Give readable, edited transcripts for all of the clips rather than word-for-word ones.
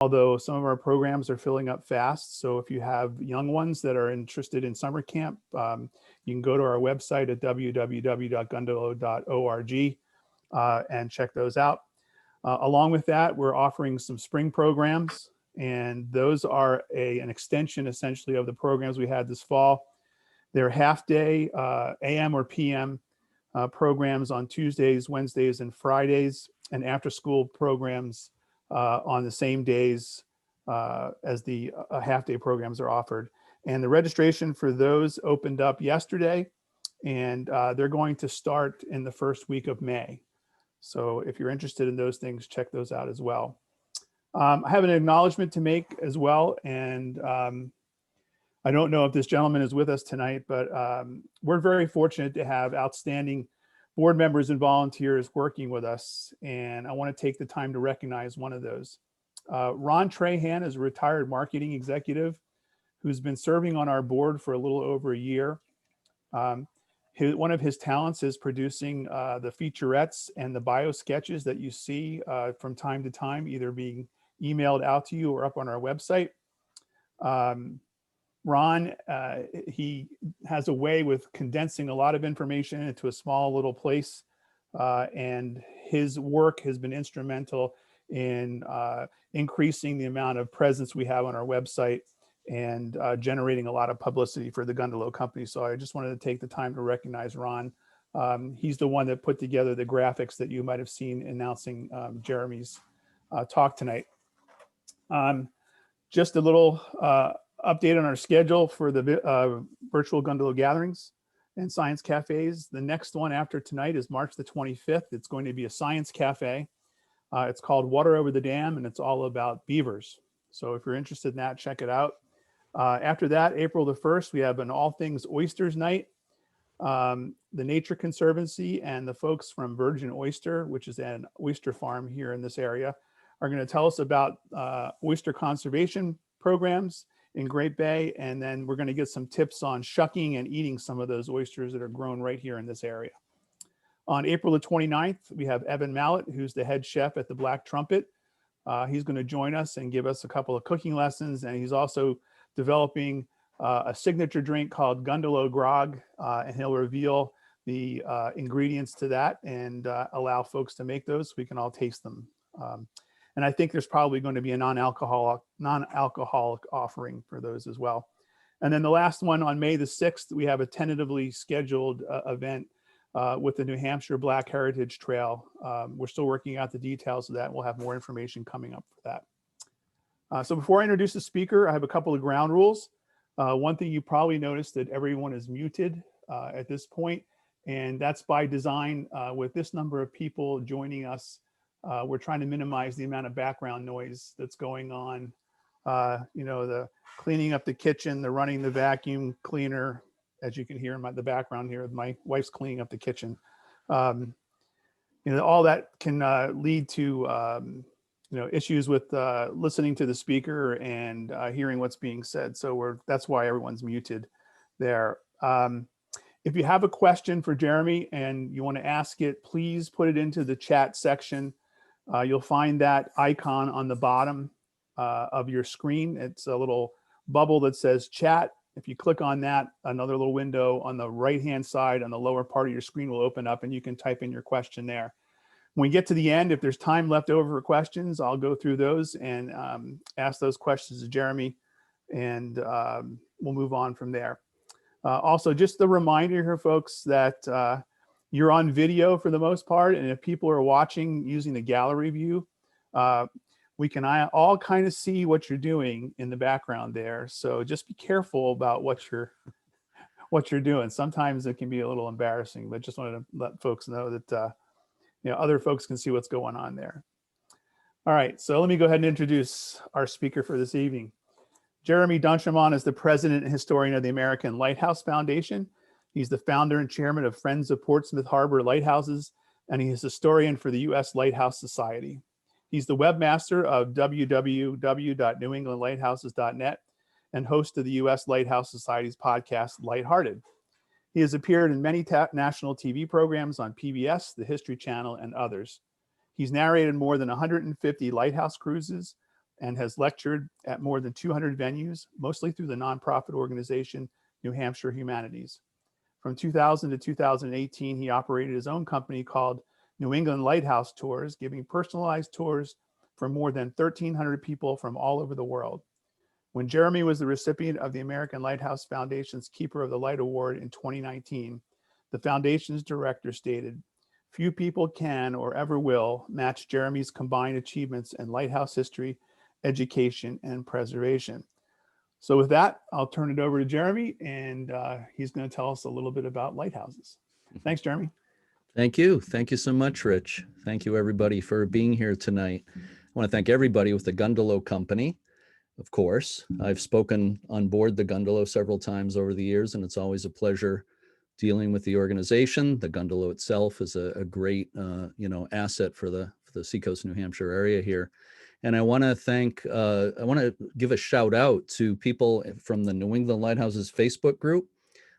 although some of our programs are filling up fast. So if you have young ones that are interested in summer camp, you can go to our website at www.gundalow.org and check those out. Along with that, we're offering some spring programs, and those are an extension essentially of the programs we had this fall. They're half-day AM or PM programs on Tuesdays, Wednesdays, and Fridays, and after-school programs on the same days as the half-day programs are offered. And the registration for those opened up yesterday, and they're going to start in the first week of May. So if you're interested in those things, check those out as well. I have an acknowledgement to make as well, and I don't know if this gentleman is with us tonight, but we're very fortunate to have outstanding board members and volunteers working with us, and I want to take the time to recognize one of those. Ron Trahan is a retired marketing executive who's been serving on our board for a little over a year. One of his talents is producing the featurettes and the bio sketches that you see from time to time, either being emailed out to you or up on our website. Ron, he has a way with condensing a lot of information into a small little place, and his work has been instrumental in increasing the amount of presence we have on our website and generating a lot of publicity for the Gundalow company. So I just wanted to take the time to recognize Ron. He's the one that put together the graphics that you might have seen announcing Jeremy's talk tonight. Just a little update on our schedule for the virtual Gundalow gatherings and science cafes. The next one after tonight is March the 25th. It's going to be a science cafe. It's called Water Over the Dam, and it's all about beavers. So if you're interested in that, check it out. After that, April the 1st, we have an all things oysters night. The Nature Conservancy and the folks from Virgin Oyster, which is an oyster farm here in this area, are going to tell us about oyster conservation programs in Great Bay. And then we're going to get some tips on shucking and eating some of those oysters that are grown right here in this area. On April the 29th, we have Evan Mallett, who's the head chef at the Black Trumpet. He's going to join us and give us a couple of cooking lessons. And he's also developing a signature drink called Gundalow Grog, and he'll reveal the ingredients to that and allow folks to make those so we can all taste them. And I think there's probably going to be a non-alcoholic offering for those as well. And then the last one on May the 6th, we have a tentatively scheduled event with the New Hampshire Black Heritage Trail. We're still working out the details of that. We'll have more information coming up for that. So before I introduce the speaker, I have a couple of ground rules. One thing you probably noticed that everyone is muted at this point, and that's by design. With this number of people joining us, we're trying to minimize the amount of background noise that's going on. You know, the cleaning up the kitchen, the running the vacuum cleaner, as you can hear in the background here, my wife's cleaning up the kitchen. You know, all that can lead to you know, issues with listening to the speaker and hearing what's being said. So that's why everyone's muted there. If you have a question for Jeremy and you want to ask it, please put it into the chat section. You'll find that icon on the bottom of your screen. It's a little bubble that says chat. If you click on that, another little window on the right-hand side on the lower part of your screen will open up and you can type in your question there. When we get to the end, if there's time left over for questions, I'll go through those and ask those questions to Jeremy, and we'll move on from there. Also, just a reminder here, folks, that you're on video for the most part, and if people are watching using the gallery view, we can all kind of see what you're doing in the background there. So just be careful about what you're doing. Sometimes it can be a little embarrassing, but just wanted to let folks know that you know, other folks can see what's going on there. All right, so let me go ahead and introduce our speaker for this evening. Jeremy Dunchaman is the president and historian of the American Lighthouse Foundation. He's the founder and chairman of Friends of Portsmouth Harbor Lighthouses, and he is historian for the U.S. Lighthouse Society. He's the webmaster of www.newenglandlighthouses.net and host of the U.S. Lighthouse Society's podcast, Lighthearted. He has appeared in many national TV programs on PBS, the History Channel, and others. He's narrated more than 150 lighthouse cruises, and has lectured at more than 200 venues, mostly through the nonprofit organization New Hampshire Humanities. From 2000 to 2018, he operated his own company called New England Lighthouse Tours, giving personalized tours for more than 1,300 people from all over the world. When Jeremy was the recipient of the American Lighthouse Foundation's Keeper of the Light Award in 2019, the foundation's director stated, "Few people can or ever will match Jeremy's combined achievements in lighthouse history, education, and preservation." So with that, I'll turn it over to Jeremy, and he's going to tell us a little bit about lighthouses. Thanks, Jeremy. Thank you. Thank you so much, Rich. Thank you, everybody, for being here tonight. I want to thank everybody with the Gundalow Company. Of course, I've spoken on board the Gundalow several times over the years, and it's always a pleasure dealing with the organization. The Gundalow itself is a great, asset for the Seacoast, New Hampshire area here. And I want to give a shout out to people from the New England Lighthouses Facebook group.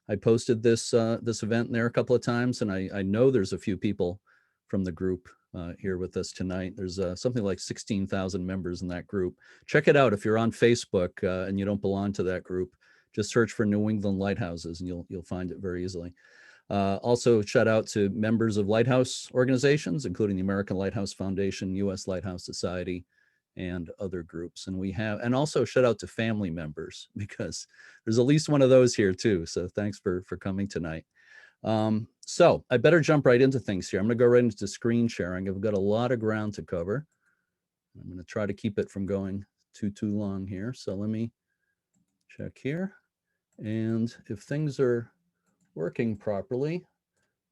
I posted this event there a couple of times, and I know there's a few people from the group here with us tonight. There's something like 16,000 members in that group. Check it out if you're on Facebook and you don't belong to that group. Just search for New England Lighthouses, and you'll find it very easily. Also, shout out to members of lighthouse organizations, including the American Lighthouse Foundation, U.S. Lighthouse Society, and other groups. And also shout out to family members, because there's at least one of those here too. So thanks for coming tonight. So I better jump right into things here. I'm gonna go right into screen sharing. I've got a lot of ground to cover. I'm gonna try to keep it from going too long here. So let me check here. And if things are working properly,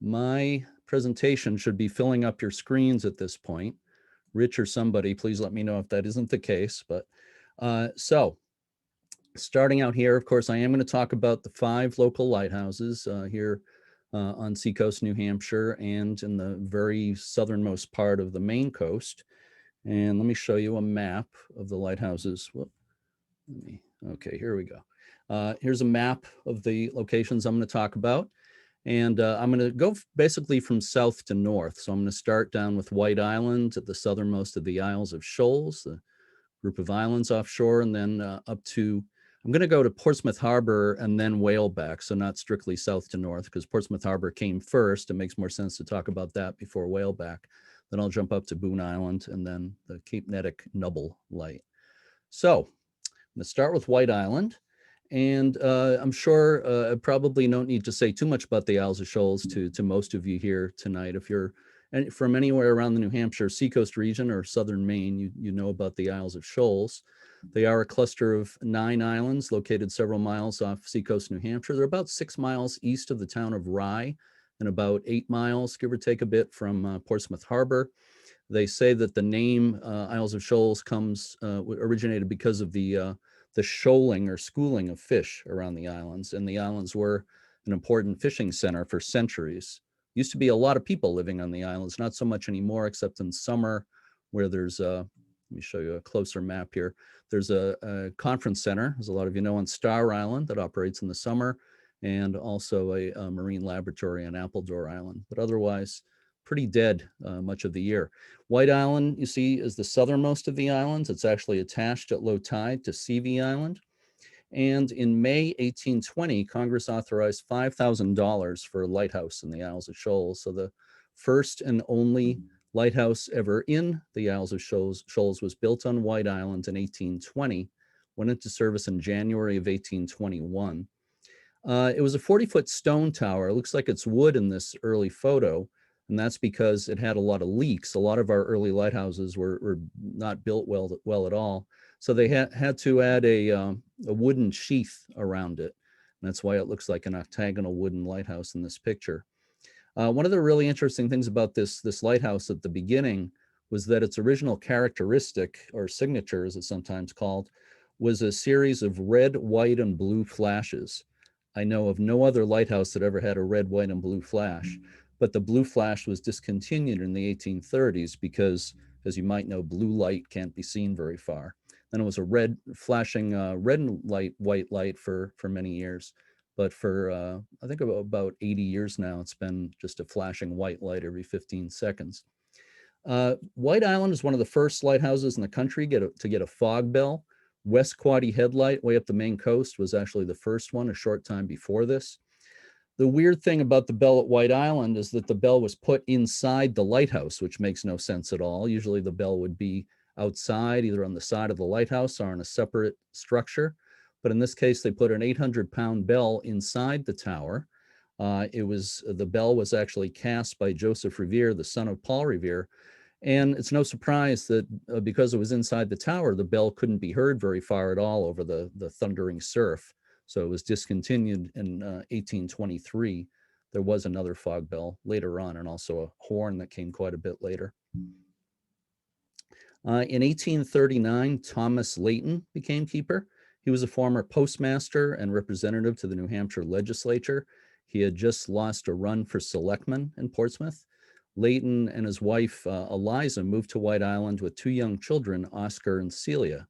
my presentation should be filling up your screens at this point. Rich or somebody, please let me know if that isn't the case. But so starting out here, of course, I am going to talk about the 5 local lighthouses here on Seacoast, New Hampshire, and in the very southernmost part of the Maine coast. And let me show you a map of the lighthouses. Okay, here we go. Here's a map of the locations I'm going to talk about. And I'm going to go basically from south to north. So I'm going to start down with White Island at the southernmost of the Isles of Shoals, the group of islands offshore, and then up to, I'm going to go to Portsmouth Harbor and then Whaleback. So not strictly south to north, because Portsmouth Harbor came first. It makes more sense to talk about that before Whaleback. Then I'll jump up to Boon Island and then the Cape Neddick Nubble Light. So I'm going to start with White Island. And I'm sure I probably don't need to say too much about the Isles of Shoals to most of you here tonight. If you're from anywhere around the New Hampshire Seacoast region or southern Maine, you know about the Isles of Shoals. They are a cluster of 9 islands located several miles off Seacoast, New Hampshire. They're about 6 miles east of the town of Rye and about 8 miles, give or take a bit, from Portsmouth Harbor. They say that the name Isles of Shoals originated because of the shoaling or schooling of fish around the islands. And the islands were an important fishing center for centuries. Used to be a lot of people living on the islands, not so much anymore, except in summer, where there's let me show you a closer map here. There's a conference center, as a lot of you know, on Star Island that operates in the summer, and also a marine laboratory on Appledore Island. But otherwise, pretty dead much of the year. White Island, you see, is the southernmost of the islands. It's actually attached at low tide to Seavey Island. And in May 1820, Congress authorized $5,000 for a lighthouse in the Isles of Shoals. So the first and only lighthouse ever in the Isles of Shoals was built on White Island in 1820, went into service in January of 1821. It was a 40-foot stone tower. It looks like it's wood in this early photo. And that's because it had a lot of leaks. A lot of our early lighthouses were not built well at all. So they had to add a wooden sheath around it. And that's why it looks like an octagonal wooden lighthouse in this picture. One of the really interesting things about this lighthouse at the beginning was that its original characteristic, or signature as it's sometimes called, was a series of red, white, and blue flashes. I know of no other lighthouse that ever had a red, white, and blue flash. But the blue flash was discontinued in the 1830s because, as you might know, blue light can't be seen very far. Then it was a red flashing red light, white light for many years. But for, I think about 80 years now, it's been just a flashing white light every 15 seconds. White Island is one of the first lighthouses in the country to get a fog bell. West Quoddy Headlight, way up the Maine coast, was actually the first one a short time before this. The weird thing about the bell at White Island is that the bell was put inside the lighthouse, which makes no sense at all. Usually the bell would be outside, either on the side of the lighthouse or in a separate structure. But in this case, they put an 800-pound bell inside the tower. The bell was actually cast by Joseph Revere, the son of Paul Revere. And it's no surprise that because it was inside the tower, the bell couldn't be heard very far at all over the thundering surf. So it was discontinued in 1823. There was another fog bell later on, and also a horn that came quite a bit later. In 1839, Thomas Layton became keeper. He was a former postmaster and representative to the New Hampshire legislature. He had just lost a run for selectman in Portsmouth. Layton and his wife, Eliza, moved to White Island with two young children, Oscar and Celia.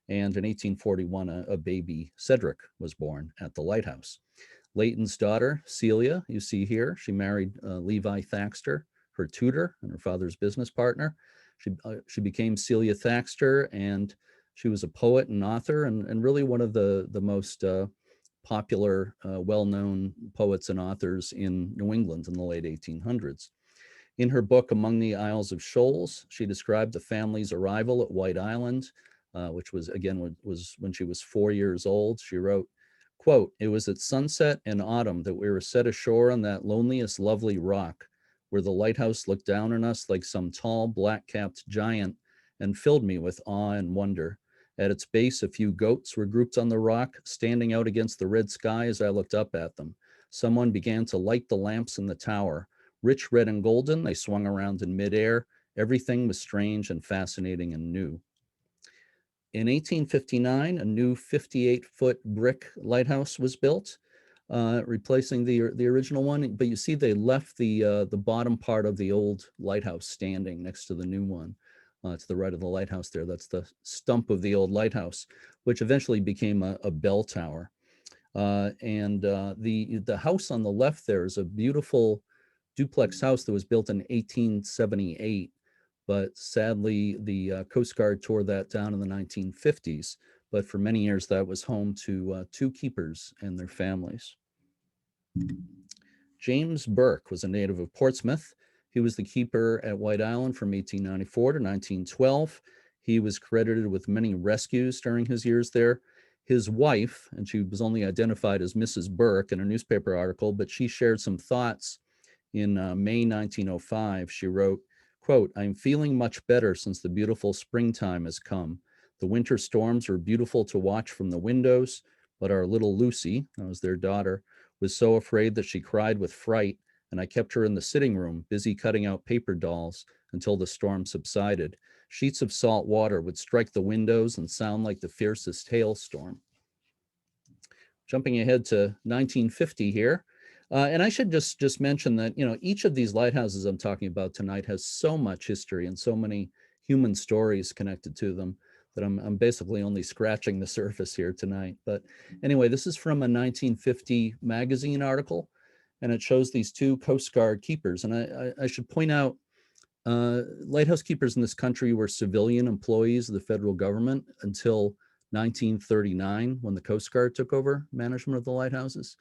And in 1841, a baby, Cedric, was born at the lighthouse. Layton's daughter, Celia, you see here, she married Levi Thaxter, her tutor and her father's business partner. She became Celia Thaxter, and she was a poet and author, and really one of the most popular, well-known poets and authors in New England in the late 1800s. In her book, Among the Isles of Shoals, she described the family's arrival at White Island, which was when she was 4 years old. She wrote, quote, "It was at sunset in autumn that we were set ashore on that loneliest lovely rock, where the lighthouse looked down on us like some tall black-capped giant and filled me with awe and wonder. At its base, a few goats were grouped on the rock, standing out against the red sky as I looked up at them. Someone began to light the lamps in the tower. Rich red and golden, they swung around in midair. Everything was strange and fascinating and new." In 1859, a new 58-foot brick lighthouse was built, replacing the original one. But you see, they left the bottom part of the old lighthouse standing next to the new one, to the right of the lighthouse there. That's the stump of the old lighthouse, which eventually became a bell tower. The house on the left there is a beautiful duplex house that was built in 1878. But sadly, the Coast Guard tore that down in the 1950s. But for many years, that was home to two keepers and their families. James Burke was a native of Portsmouth. He was the keeper at White Island from 1894 to 1912. He was credited with many rescues during his years there. His wife, and she was only identified as Mrs. Burke in a newspaper article, but she shared some thoughts in May 1905. She wrote, quote, "I'm feeling much better since the beautiful springtime has come. The winter storms were beautiful to watch from the windows, but our little Lucy," that was their daughter, "was so afraid that she cried with fright, and I kept her in the sitting room, busy cutting out paper dolls until the storm subsided. Sheets of salt water would strike the windows and sound like the fiercest hailstorm." Jumping ahead to 1950 here. And I should just mention that, each of these lighthouses I'm talking about tonight has so much history and so many human stories connected to them that I'm basically only scratching the surface here tonight. But anyway, this is from a 1950 magazine article, and it shows these two Coast Guard keepers. And I should point out, lighthouse keepers in this country were civilian employees of the federal government until 1939, when the Coast Guard took over management of the lighthouses.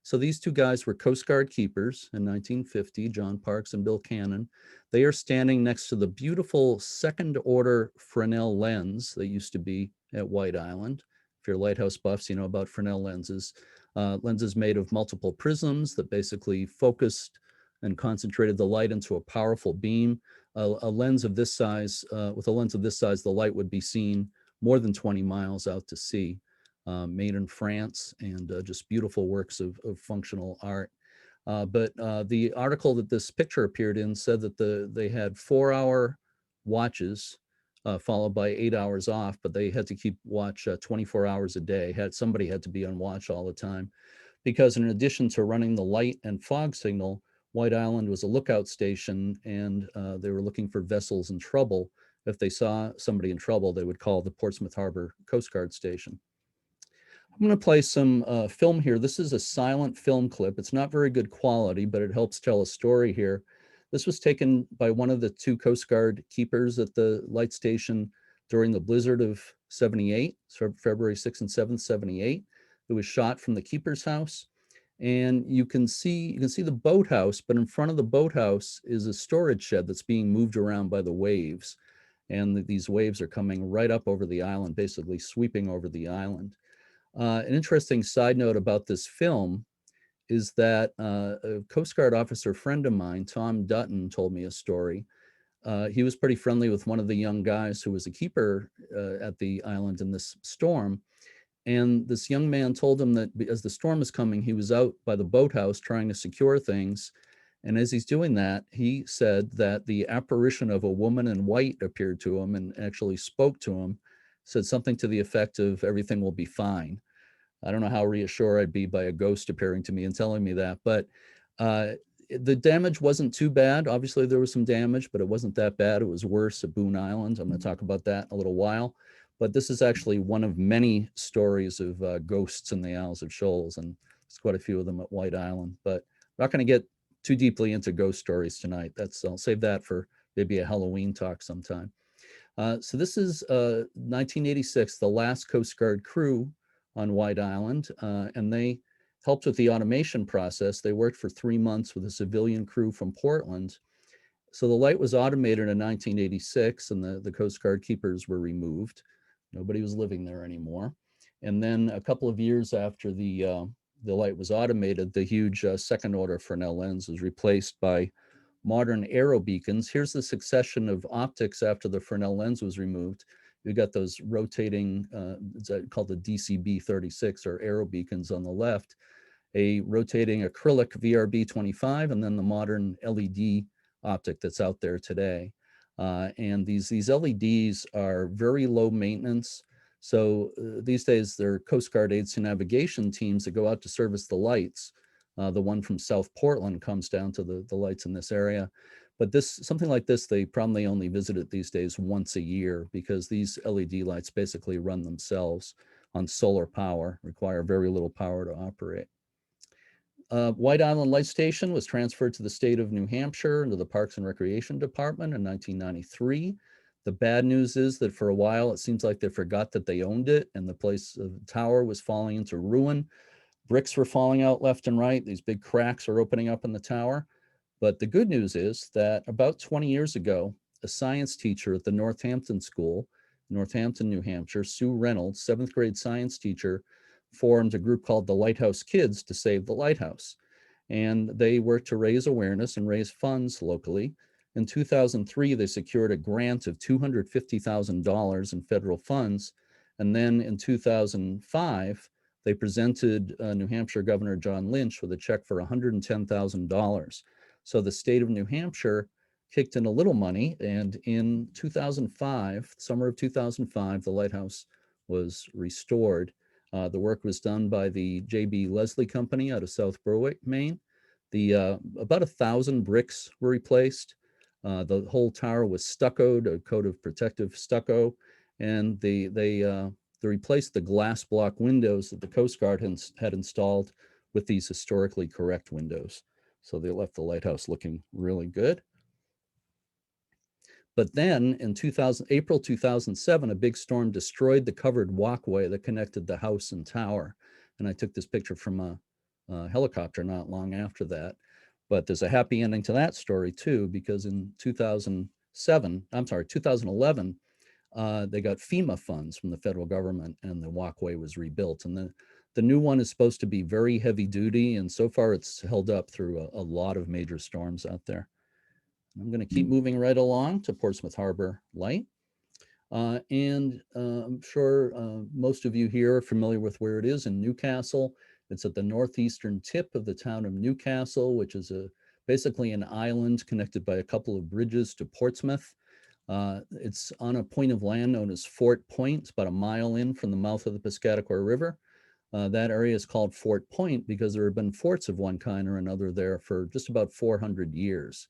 So these two guys were Coast Guard keepers in 1950, John Parks and Bill Cannon. They are standing next to the beautiful second order Fresnel lens that used to be at White Island. If you're lighthouse buffs, you know about Fresnel lenses. Lenses made of multiple prisms that basically focused and concentrated the light into a powerful beam. A lens of this size, with a lens of this size, the light would be seen more than 20 miles out to sea. Made in France, and just beautiful works of functional art. But the article that this picture appeared in said that they had 4-hour watches followed by 8 hours off, but they had to keep watch 24 hours a day. Somebody had to be on watch all the time, because in addition to running the light and fog signal, White Island was a lookout station, and they were looking for vessels in trouble. If they saw somebody in trouble, they would call the Portsmouth Harbor Coast Guard station. I'm going to play some film here. This is a silent film clip. It's not very good quality, but it helps tell a story here. This was taken by one of the two Coast Guard keepers at the light station during the blizzard of 78, so February 6th and 7th, 78. It was shot from the keeper's house. And you can see the boathouse, but in front of the boathouse is a storage shed that's being moved around by the waves. And these waves are coming right up over the island, basically sweeping over the island. An interesting side note about this film is that a Coast Guard officer friend of mine, Tom Dutton, told me a story. He was pretty friendly with one of the young guys who was a keeper at the island in this storm. And this young man told him that as the storm was coming, he was out by the boathouse trying to secure things. And as he's doing that, he said that the apparition of a woman in white appeared to him and actually spoke to him, said something to the effect of everything will be fine. I don't know how reassured I'd be by a ghost appearing to me and telling me that, but the damage wasn't too bad. Obviously there was some damage, but it wasn't that bad. It was worse at Boon Island. I'm going to talk about that in a little while. But this is actually one of many stories of ghosts in the Isles of Shoals, and there's quite a few of them at White Island. But I'm not going to get too deeply into ghost stories tonight. I'll save that for maybe a Halloween talk sometime. So this is 1986, the last Coast Guard crew on White Island, and they helped with the automation process. They worked for 3 months with a civilian crew from Portland. So the light was automated in 1986, and the Coast Guard keepers were removed. Nobody was living there anymore. And then a couple of years after the light was automated, the huge second order Fresnel lens was replaced by modern aero beacons. Here's the succession of optics after the Fresnel lens was removed. You got those rotating, it's called the DCB 36 or aero beacons on the left, a rotating acrylic VRB 25, and then the modern LED optic that's out there today. And these LEDs are very low maintenance. So these days, they're Coast Guard aids to navigation teams that go out to service the lights. The one from South Portland comes down to the lights in this area. But something like this, they probably only visit it these days once a year, because these LED lights basically run themselves on solar power, require very little power to operate. White Island Light Station was transferred to the state of New Hampshire into the Parks and Recreation Department in 1993. The bad news is that for a while, it seems like they forgot that they owned it, and the tower was falling into ruin. Bricks were falling out left and right. These big cracks are opening up in the tower. But the good news is that about 20 years ago, a science teacher at the Northampton School, Northampton, New Hampshire, Sue Reynolds, 7th grade science teacher, formed a group called the Lighthouse Kids to save the lighthouse. And they worked to raise awareness and raise funds locally. In 2003, they secured a grant of $250,000 in federal funds. And then in 2005, they presented New Hampshire Governor John Lynch with a check for $110,000. So the state of New Hampshire kicked in a little money, and in 2005, summer of 2005, the lighthouse was restored. The work was done by the J.B. Leslie Company out of South Berwick, Maine. About 1,000 bricks were replaced. The whole tower was stuccoed, a coat of protective stucco, and they replaced the glass block windows that the Coast Guard had installed with these historically correct windows. So they left the lighthouse looking really good. But then in April 2007, a big storm destroyed the covered walkway that connected the house and tower. And I took this picture from a helicopter not long after that. But there's a happy ending to that story too, because in 2011, they got FEMA funds from the federal government, and the walkway was rebuilt. And the new one is supposed to be very heavy duty, and so far it's held up through a lot of major storms out there. I'm going to keep moving right along to Portsmouth Harbor Light. I'm sure most of you here are familiar with where it is in Newcastle. It's at the northeastern tip of the town of Newcastle, which is basically an island connected by a couple of bridges to Portsmouth. It's on a point of land known as Fort Point. It's about a mile in from the mouth of the Piscataqua River. That area is called Fort Point because there have been forts of one kind or another there for just about 400 years.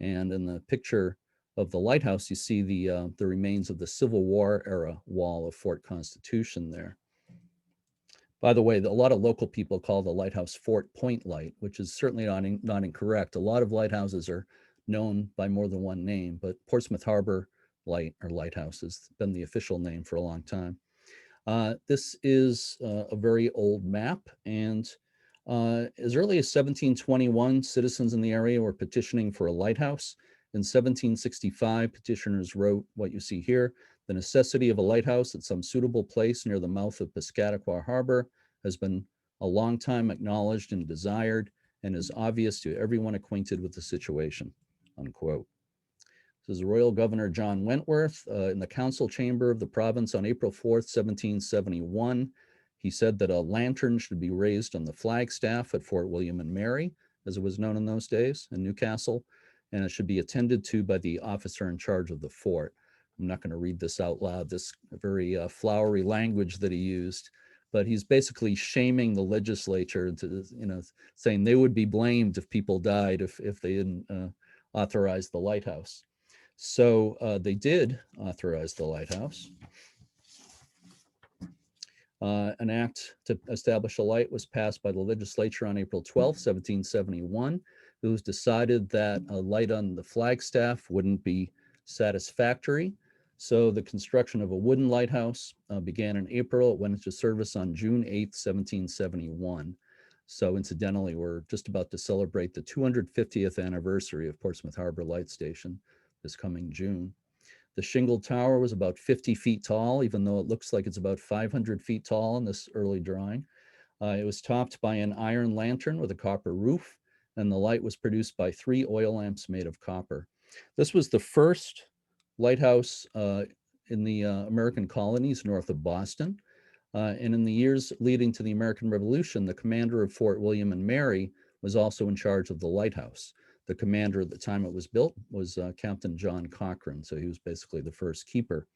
And in the picture of the lighthouse, you see the remains of the Civil War era wall of Fort Constitution there. By the way, a lot of local people call the lighthouse Fort Point Light, which is certainly not incorrect. A lot of lighthouses are known by more than one name, but Portsmouth Harbor Light or Lighthouse has been the official name for a long time. This is a very old map, and as early as 1721, citizens in the area were petitioning for a lighthouse. In 1765, petitioners wrote what you see here: the necessity of a lighthouse at some suitable place near the mouth of Piscataqua Harbor has been a long time acknowledged and desired, and is obvious to everyone acquainted with the situation, unquote. This is Royal Governor John Wentworth in the council chamber of the province on April 4th, 1771. He said that a lantern should be raised on the flagstaff at Fort William and Mary, as it was known in those days, in Newcastle, and it should be attended to by the officer in charge of the fort. I'm not going to read this out loud, this very flowery language that he used, but he's basically shaming the legislature into, saying they would be blamed if people died if they didn't authorize the lighthouse. So they did authorize the lighthouse. An act to establish a light was passed by the legislature on April 12, 1771. It was decided that a light on the flagstaff wouldn't be satisfactory. So the construction of a wooden lighthouse began in April. It went into service on June 8, 1771. So incidentally, we're just about to celebrate the 250th anniversary of Portsmouth Harbor Light Station this coming June. The shingled tower was about 50 feet tall, even though it looks like it's about 500 feet tall in this early drawing. It was topped by an iron lantern with a copper roof, and the light was produced by 3 oil lamps made of copper. This was the first lighthouse in the American colonies north of Boston. And in the years leading to the American Revolution, the commander of Fort William and Mary was also in charge of the lighthouse. The commander at the time it was built was Captain John Cochrane, so he was basically the first keeper.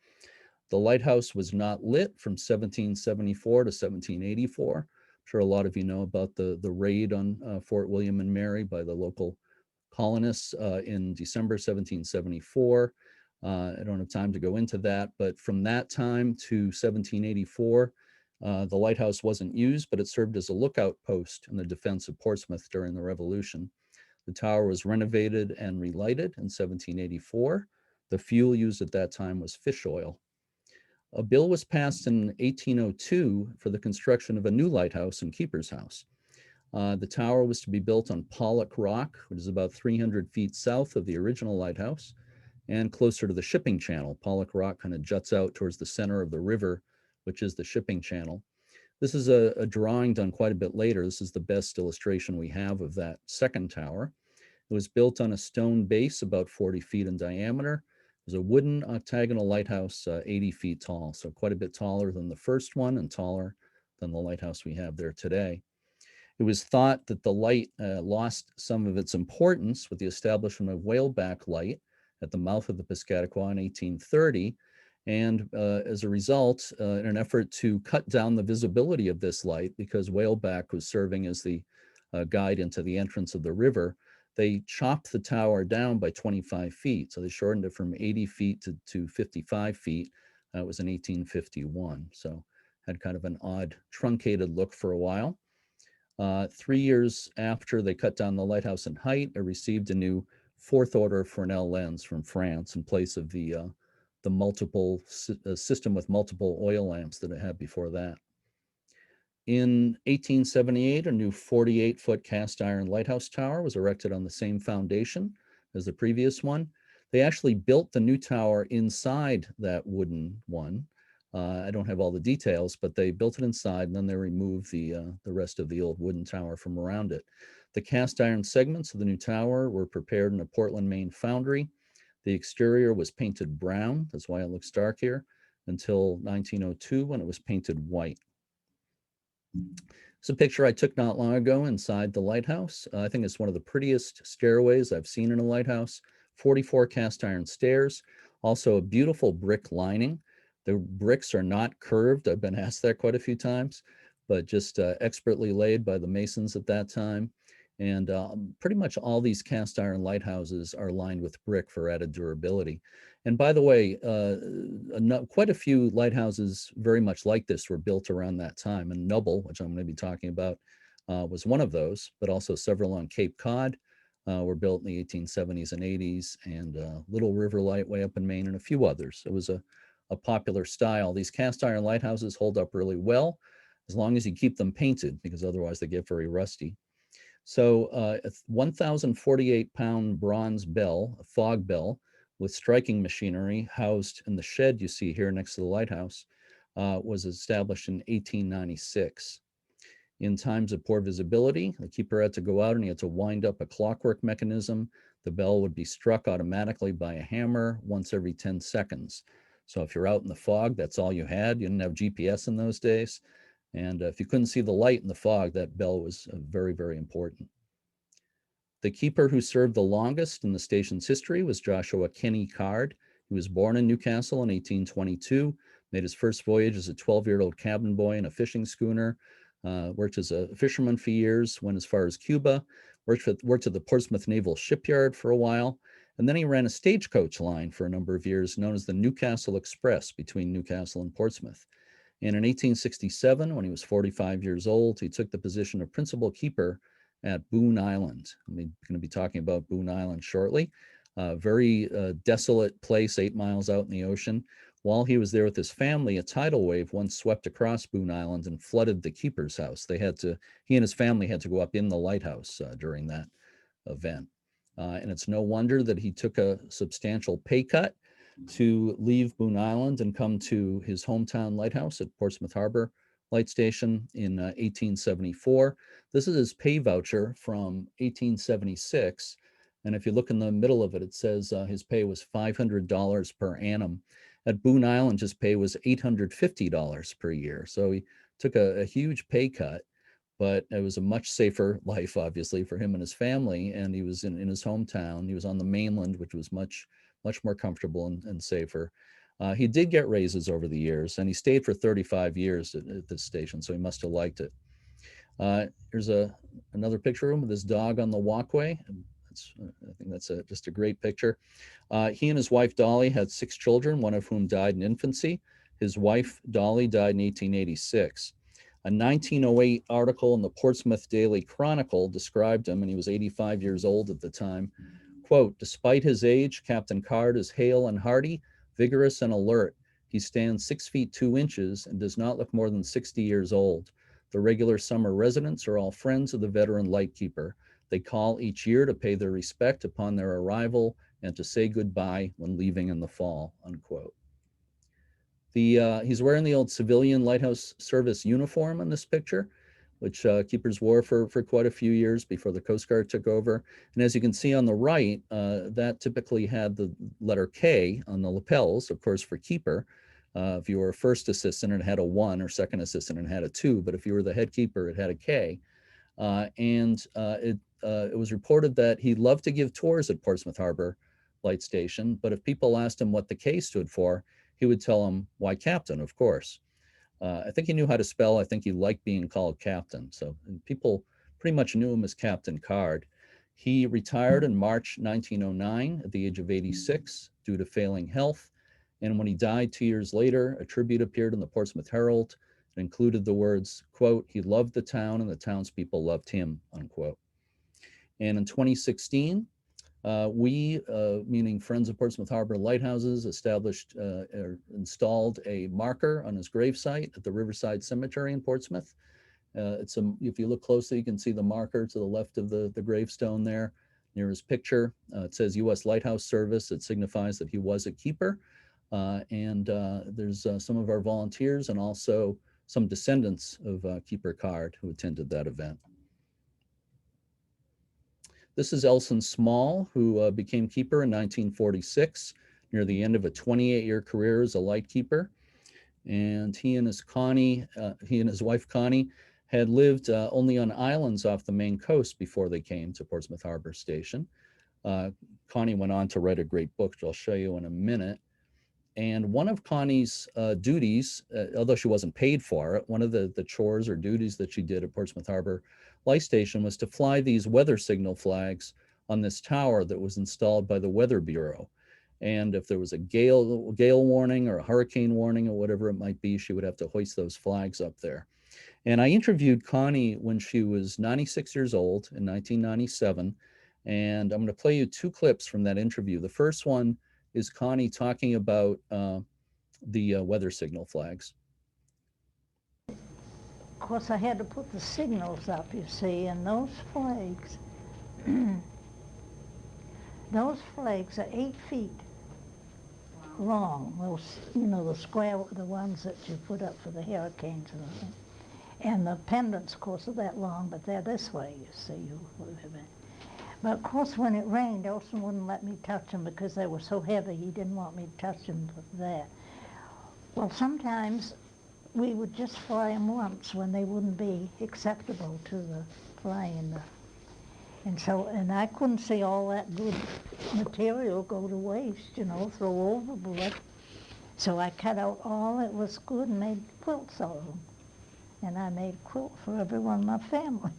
The lighthouse was not lit from 1774 to 1784. I'm sure a lot of you know about the raid on Fort William and Mary by the local colonists in December 1774. I don't have time to go into that, but from that time to 1784, the lighthouse wasn't used, but it served as a lookout post in the defense of Portsmouth during the Revolution. The tower was renovated and relighted in 1784. The fuel used at that time was fish oil. A bill was passed in 1802 for the construction of a new lighthouse in Keeper's House. The tower was to be built on Pollock Rock, which is about 300 feet south of the original lighthouse and closer to the shipping channel. Pollock Rock kind of juts out towards the center of the river, which is the shipping channel. This is a drawing done quite a bit later. This is the best illustration we have of that second tower. It was built on a stone base about 40 feet in diameter. It was a wooden octagonal lighthouse, 80 feet tall, so quite a bit taller than the first one and taller than the lighthouse we have there today. It was thought that the light lost some of its importance with the establishment of Whaleback Light at the mouth of the Piscataqua in 1830. And as a result, in an effort to cut down the visibility of this light, because Whaleback was serving as the guide into the entrance of the river, they chopped the tower down by 25 feet. So they shortened it from 80 feet to 55 feet. It was in 1851. So had kind of an odd truncated look for a while. 3 years after they cut down the lighthouse in height, it received a new 4th order Fresnel lens from France in place of the multiple system with multiple oil lamps that it had before that. In 1878, a new 48-foot cast iron lighthouse tower was erected on the same foundation as the previous one. They actually built the new tower inside that wooden one. I don't have all the details, but they built it inside and then they removed the rest of the old wooden tower from around it. The cast iron segments of the new tower were prepared in a Portland, Maine foundry. The exterior was painted brown, that's why it looks dark here, until 1902 when it was painted white. It's a picture I took not long ago inside the lighthouse. I think it's one of the prettiest stairways I've seen in a lighthouse. 44 cast iron stairs, also a beautiful brick lining. The bricks are not curved. I've been asked that quite a few times, but just expertly laid by the masons at that time. And pretty much all these cast iron lighthouses are lined with brick for added durability. And by the way, quite a few lighthouses very much like this were built around that time. And Nubble, which I'm going to be talking about, was one of those, but also several on Cape Cod, were built in the 1870s and 80s, and Little River Light way up in Maine, and a few others. It was a popular style. These cast iron lighthouses hold up really well as long as you keep them painted, because otherwise they get very rusty. So a 1,048-pound bronze bell, a fog bell, with striking machinery housed in the shed you see here next to the lighthouse, was established in 1896. In times of poor visibility, the keeper had to go out and he had to wind up a clockwork mechanism. The bell would be struck automatically by a hammer once every 10 seconds. So if you're out in the fog, that's all you had. You didn't have GPS in those days. And if you couldn't see the light in the fog, that bell was very, very important. The keeper who served the longest in the station's history was Joshua Kenny Card. He was born in Newcastle in 1822, made his first voyage as a 12-year-old cabin boy in a fishing schooner, worked as a fisherman for years, went as far as Cuba, worked at the Portsmouth Naval Shipyard for a while, and then he ran a stagecoach line for a number of years known as the Newcastle Express between Newcastle and Portsmouth. And in 1867, when he was 45 years old, he took the position of principal keeper at Boon Island. I'm going to be talking about Boon Island shortly. Very desolate place, 8 miles out in the ocean. While he was there with his family, a tidal wave once swept across Boon Island and flooded the keeper's house. He and his family had to go up in the lighthouse during that event. And it's no wonder that he took a substantial pay cut to leave Boon Island and come to his hometown lighthouse at Portsmouth Harbor Light Station in 1874. This is his pay voucher from 1876. And if you look in the middle of it, it says his pay was $500 per annum. At Boon Island, his pay was $850 per year. So he took a huge pay cut, but it was a much safer life, obviously, for him and his family. And he was in his hometown. He was on the mainland, which was much more comfortable and safer. He did get raises over the years, and he stayed for 35 years at this station, so he must have liked it. Here's another picture of him with his dog on the walkway. I think that's just a great picture. He and his wife, Dolly, had 6 children, one of whom died in infancy. His wife, Dolly, died in 1886. A 1908 article in the Portsmouth Daily Chronicle described him, and he was 85 years old at the time. Quote, despite his age, Captain Card is hale and hearty, vigorous and alert. He stands 6 feet 2 inches and does not look more than 60 years old. The regular summer residents are all friends of the veteran lightkeeper. They call each year to pay their respect upon their arrival and to say goodbye when leaving in the fall, unquote. He's wearing the old civilian lighthouse service uniform in this picture, which keepers wore for quite a few years before the Coast Guard took over. And as you can see on the right, that typically had the letter K on the lapels, of course, for keeper. If you were a first assistant, it had a 1, or second assistant, it had a 2. But if you were the head keeper, it had a K. It was reported that he loved to give tours at Portsmouth Harbor Light Station, but if people asked him what the K stood for, he would tell them, why, Captain, of course. I think he knew how to spell. I think he liked being called Captain. So people pretty much knew him as Captain Card. He retired in March 1909 at the age of 86 due to failing health. And when he died 2 years later, a tribute appeared in the Portsmouth Herald. It included the words, quote, he loved the town and the townspeople loved him, unquote. And in 2016, we, meaning Friends of Portsmouth Harbor Lighthouses, installed a marker on his gravesite at the Riverside Cemetery in Portsmouth. If you look closely, you can see the marker to the left of the gravestone there near his picture. It says U.S. Lighthouse Service. It signifies that he was a keeper. There's some of our volunteers and also some descendants of Keeper Card who attended that event. This is Elson Small, who became keeper in 1946, near the end of a 28-year career as a lightkeeper. And he and his wife Connie had lived only on islands off the Maine coast before they came to Portsmouth Harbor Station. Connie went on to write a great book, which I'll show you in a minute. And one of Connie's duties, although she wasn't paid for it, one of the chores or duties that she did at Portsmouth Harbor Light Station was to fly these weather signal flags on this tower that was installed by the Weather Bureau. And if there was a gale warning or a hurricane warning or whatever it might be, she would have to hoist those flags up there. And I interviewed Connie when she was 96 years old in 1997. And I'm going to play you two clips from that interview. The first one is Connie talking about the weather signal flags. Of course, I had to put the signals up, you see, and those flags, those flags are 8 feet long. Those, you know, the square, the ones that you put up for the hurricanes and everything. And the pendants, of course, are that long, but they're this way, you see. But of course, when it rained, Olson wouldn't let me touch them because they were so heavy. He didn't want me to touch them there. Well, sometimes we would just fly them once when they wouldn't be acceptable to the flying. And I couldn't see all that good material go to waste, you know, throw overboard. So I cut out all that was good and made quilts out of them. And I made a quilt for everyone in my family.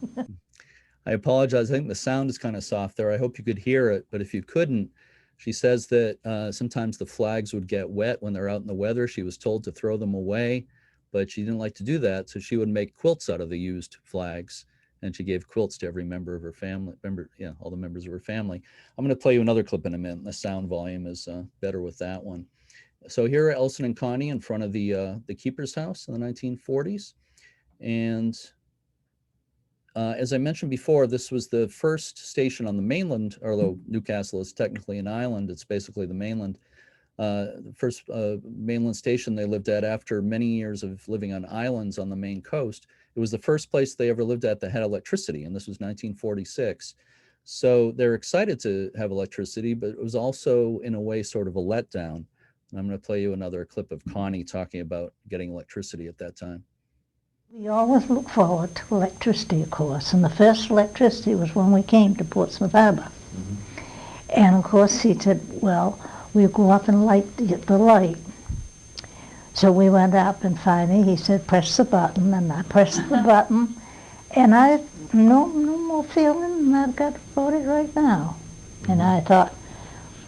I apologize. I think the sound is kind of soft there. I hope you could hear it, but if you couldn't, she says that sometimes the flags would get wet when they're out in the weather. She was told to throw them away, but she didn't like to do that. So she would make quilts out of the used flags, and she gave quilts to every member of her family, all the members of her family. I'm going to play you another clip in a minute. The sound volume is better with that one. So here are Elson and Connie in front of the keeper's house in the 1940s. And as I mentioned before, this was the first station on the mainland, although Newcastle is technically an island. It's basically the mainland. The first mainland station they lived at after many years of living on islands on the Maine coast. It was the first place they ever lived at that had electricity, and this was 1946. So they're excited to have electricity, but it was also, in a way, sort of a letdown. And I'm going to play you another clip of Connie talking about getting electricity at that time. We always look forward to electricity, of course, and the first electricity was when we came to Portsmouth Harbor. Mm-hmm. And of course he said, well, we'll go up and light the light. So we went up, and finally he said, press the button, and I pressed the button, and I no more feeling, and I've got about it right now. Mm-hmm. And I thought,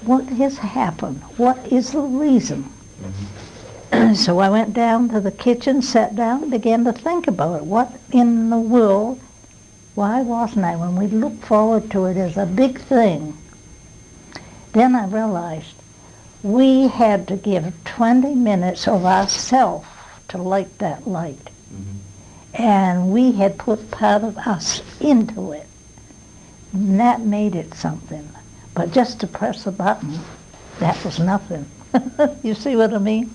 what has happened? What is the reason? Mm-hmm. So I went down to the kitchen, sat down, began to think about it. What in the world, why wasn't I? When we look forward to it as a big thing, then I realized we had to give 20 minutes of ourselves to light that light. Mm-hmm. And we had put part of us into it. And that made it something. But just to press a button, that was nothing. You see what I mean?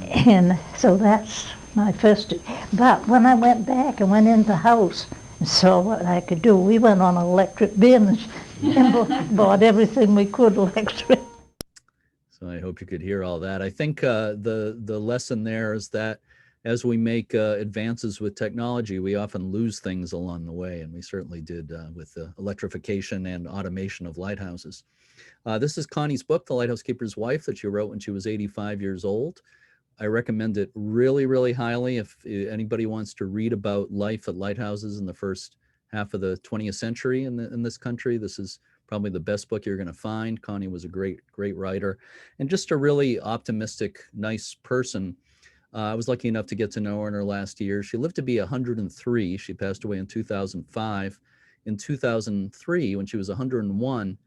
And so that's my first. But when I went back and went into the house and saw what I could do, we went on an electric binge and bought everything we could electric. So I hope you could hear all that. I think the lesson there is that as we make advances with technology, we often lose things along the way, and we certainly did with the electrification and automation of lighthouses. This is Connie's book, The Lighthouse Keeper's Wife, that she wrote when she was 85 years old. I recommend it really, really highly. If anybody wants to read about life at lighthouses in the first half of the 20th century in this country, this is probably the best book you're going to find. Connie was a great writer and just a really optimistic, nice person. I was lucky enough to get to know her in her last year. She lived to be 103. She passed away in 2005. In 2003, when she was 101,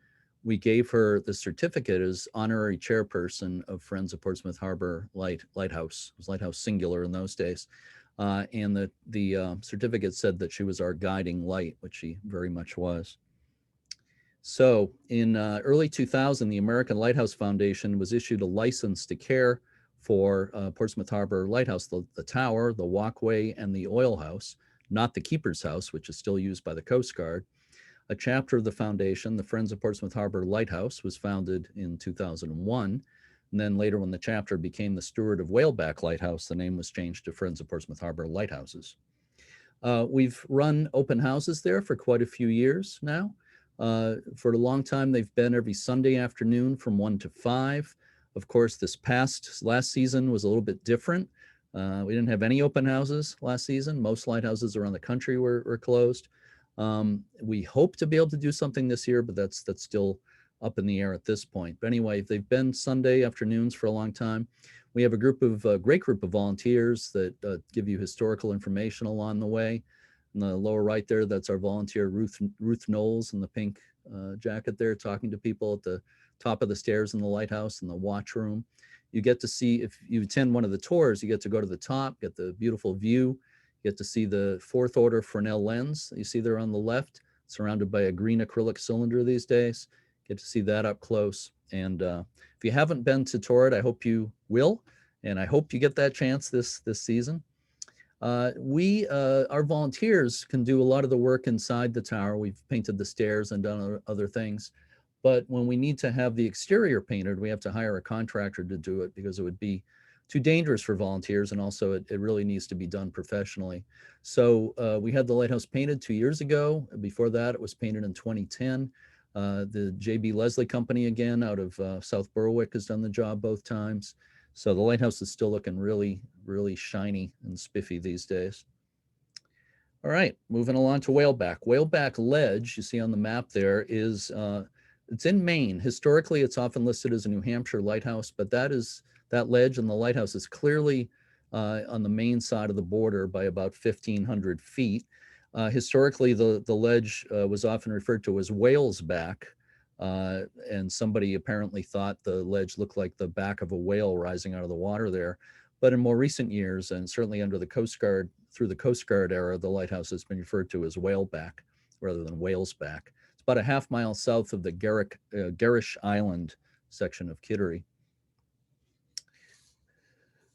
we gave her the certificate as honorary chairperson of Friends of Portsmouth Harbor Lighthouse. It was Lighthouse singular in those days. And the certificate said that she was our guiding light, which she very much was. So in early 2000, the American Lighthouse Foundation was issued a license to care for Portsmouth Harbor Lighthouse, the tower, the walkway, and the oil house, not the keeper's house, which is still used by the Coast Guard. A chapter of the foundation, the Friends of Portsmouth Harbor Lighthouse, was founded in 2001. And then later, when the chapter became the steward of Whaleback Lighthouse, the name was changed to Friends of Portsmouth Harbor Lighthouses. We've run open houses there for quite a few years now. For a long time, they've been every Sunday afternoon from 1 to 5. Of course, last season was a little bit different. We didn't have any open houses last season. Most lighthouses around the country were closed. We hope to be able to do something this year, but that's still up in the air at this point. But anyway, they've been Sunday afternoons for a long time. We have a great group of volunteers that give you historical information along the way. In the lower right there, that's our volunteer Ruth Knowles in the pink jacket there, talking to people at the top of the stairs in the lighthouse in the watch room. You get to see, if you attend one of the tours, you get to go to the top, get the beautiful view, you get to see the 4th order Fresnel lens you see there on the left, surrounded by a green acrylic cylinder these days. Get to see that up close. And if you haven't been to tour it, I hope you will, and I hope you get that chance this season. Our volunteers can do a lot of the work inside the tower. We've painted the stairs and done other things. But when we need to have the exterior painted, we have to hire a contractor to do it because it would be too dangerous for volunteers. And also it really needs to be done professionally. So we had the lighthouse painted 2 years ago. Before that, it was painted in 2010. The JB Leslie Company, again, out of South Berwick, has done the job both times. So the lighthouse is still looking really, really shiny and spiffy these days. All right, moving along to Whaleback. Whaleback Ledge, you see on the map there, is it's in Maine. Historically, it's often listed as a New Hampshire lighthouse, but that ledge and the lighthouse is clearly on the Maine side of the border by about 1,500 feet. Historically, the ledge was often referred to as Whale's Back, and somebody apparently thought the ledge looked like the back of a whale rising out of the water there. But in more recent years, and certainly under the Coast Guard, through the Coast Guard era, the lighthouse has been referred to as Whaleback rather than Whale's Back. It's about a half-mile south of the Garish Island section of Kittery.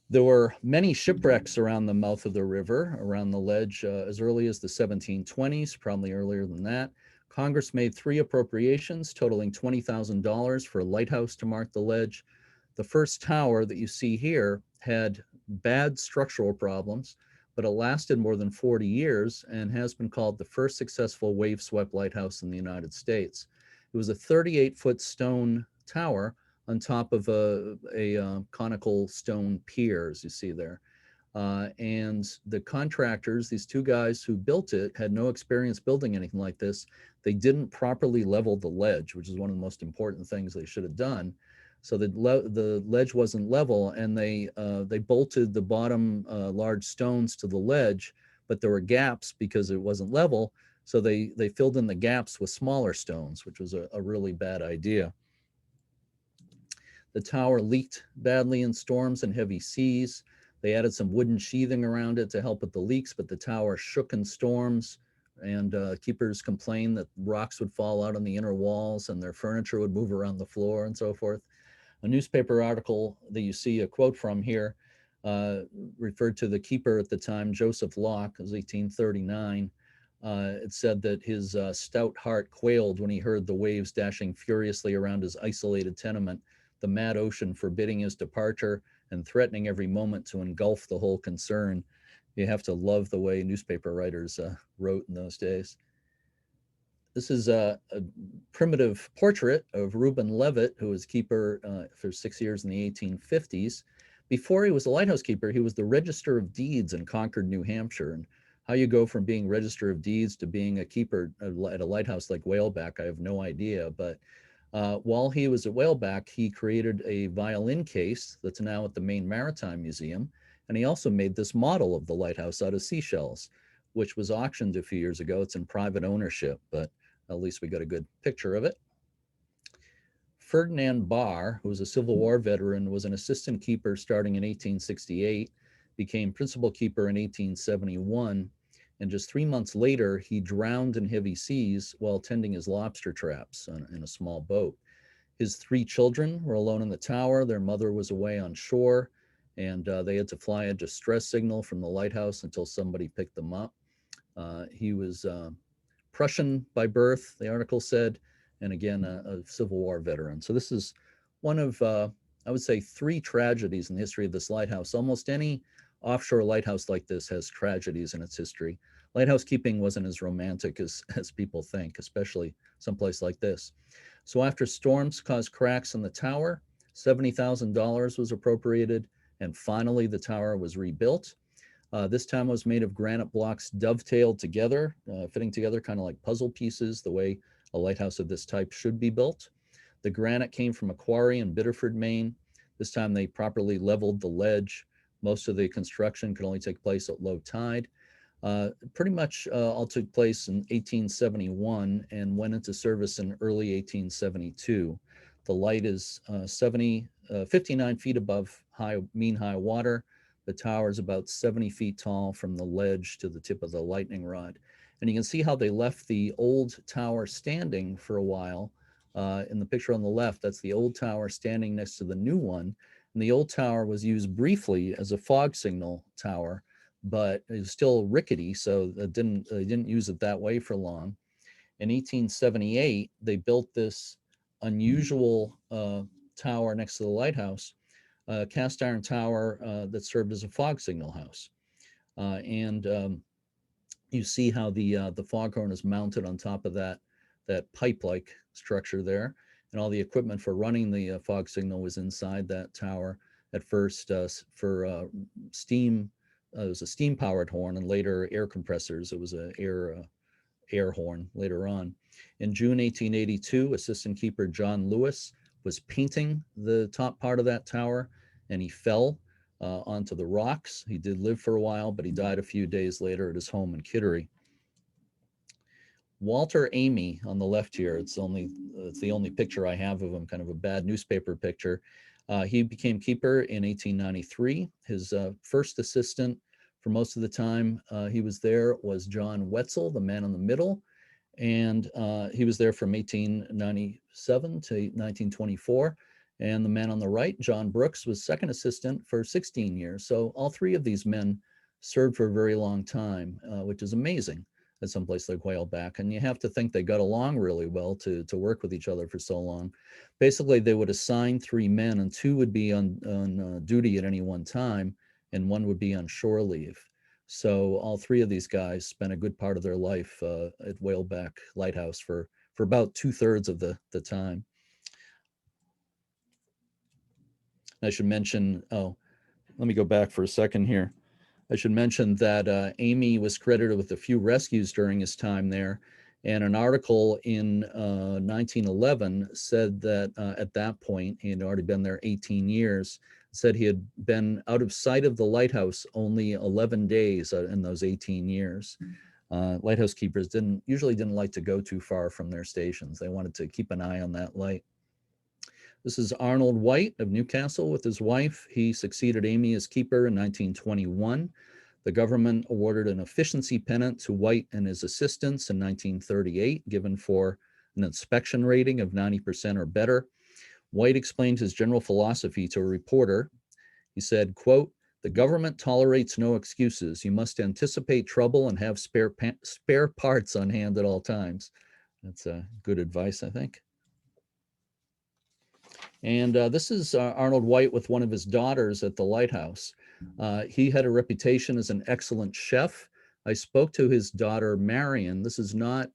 There were many shipwrecks around the mouth of the river, around the ledge, as early as the 1720s, probably earlier than that. Congress made 3 appropriations totaling $20,000 for a lighthouse to mark the ledge. The first tower that you see here had bad structural problems, but it lasted more than 40 years and has been called the first successful wave-swept lighthouse in the United States. It was a 38-foot stone tower on top of a conical stone pier, as you see there. And the contractors, these 2 guys who built it, had no experience building anything like this. They didn't properly level the ledge, which is one of the most important things they should have done. So the ledge wasn't level, and they bolted the bottom large stones to the ledge, but there were gaps because it wasn't level. So they filled in the gaps with smaller stones, which was a really bad idea. The tower leaked badly in storms and heavy seas. They added some wooden sheathing around it to help with the leaks, but the tower shook in storms, and keepers complained that rocks would fall out on the inner walls and their furniture would move around the floor and so forth. A newspaper article that you see a quote from here referred to the keeper at the time, Joseph Locke, it was 1839. It said that his stout heart quailed when he heard the waves dashing furiously around his isolated tenement, the mad ocean forbidding his departure and threatening every moment to engulf the whole concern. You have to love the way newspaper writers wrote in those days. This is a primitive portrait of Reuben Levitt, who was keeper for 6 years in the 1850s. Before he was a lighthouse keeper, he was the Register of Deeds in Concord, New Hampshire. And how you go from being Register of Deeds to being a keeper at a lighthouse like Whaleback, I have no idea. But while he was at Whaleback, he created a violin case that's now at the Maine Maritime Museum. And he also made this model of the lighthouse out of seashells, which was auctioned a few years ago. It's in private ownership, but at least we got a good picture of it. Ferdinand Barr, who was a Civil War veteran, was an assistant keeper starting in 1868, became principal keeper in 1871, and just 3 months later, he drowned in heavy seas while tending his lobster traps in a small boat. His 3 children were alone in the tower. Their mother was away on shore, and they had to fly a distress signal from the lighthouse until somebody picked them up. He was Prussian by birth, the article said, and again, a Civil War veteran. So this is one of, I would say, 3 tragedies in the history of this lighthouse. Almost any offshore lighthouse like this has tragedies in its history. Lighthouse keeping wasn't as romantic as people think, especially someplace like this. So after storms caused cracks in the tower, $70,000 was appropriated, and finally the tower was rebuilt. This time was made of granite blocks dovetailed together, fitting together kind of like puzzle pieces, the way a lighthouse of this type should be built. The granite came from a quarry in Biddeford, Maine. This time they properly leveled the ledge. Most of the construction could only take place at low tide. Pretty much all took place in 1871 and went into service in early 1872. The light is 59 feet above mean high water. The tower is about 70 feet tall from the ledge to the tip of the lightning rod. And you can see how they left the old tower standing for a while. In the picture on the left, that's the old tower standing next to the new one. And the old tower was used briefly as a fog signal tower, but it was still rickety, so they didn't use it that way for long. In 1878, they built this unusual tower next to the lighthouse, a cast iron tower that served as a fog signal house. You see how the foghorn is mounted on top of that pipe-like structure there, and all the equipment for running the fog signal was inside that tower. At first, for steam, it was a steam-powered horn, and later air compressors. It was an air horn later on. In June 1882, Assistant Keeper John Lewis was painting the top part of that tower, and he fell onto the rocks. He did live for a while, but he died a few days later at his home in Kittery. Walter Amy on the left here, it's the only picture I have of him, kind of a bad newspaper picture. He became keeper in 1893. His first assistant for most of the time he was there was John Wetzel, the man in the middle. And he was there from 1897 to 1924. And the man on the right, John Brooks, was second assistant for 16 years. So all three of these men served for a very long time, which is amazing at some place like Whaleback. And you have to think they got along really well to work with each other for so long. Basically, they would assign three men, and two would be on duty at any one time, and one would be on shore leave. So all three of these guys spent a good part of their life at Whaleback Lighthouse for about 2/3 of the time. I should mention, let me go back for a second here. I should mention that Amy was credited with a few rescues during his time there. And an article in 1911 said that at that point, he had already been there 18 years, said he had been out of sight of the lighthouse only 11 days in those 18 years. Lighthouse keepers usually didn't like to go too far from their stations. They wanted to keep an eye on that light. This is Arnold White of Newcastle with his wife. He succeeded Amy as keeper in 1921. The government awarded an efficiency pennant to White and his assistants in 1938, given for an inspection rating of 90% or better. White explained his general philosophy to a reporter. He said, quote, "The government tolerates no excuses. You must anticipate trouble and have spare parts on hand at all times." That's good advice, I think. And this is Arnold White with one of his daughters at the lighthouse. He had a reputation as an excellent chef. I spoke to his daughter, Marion. This is not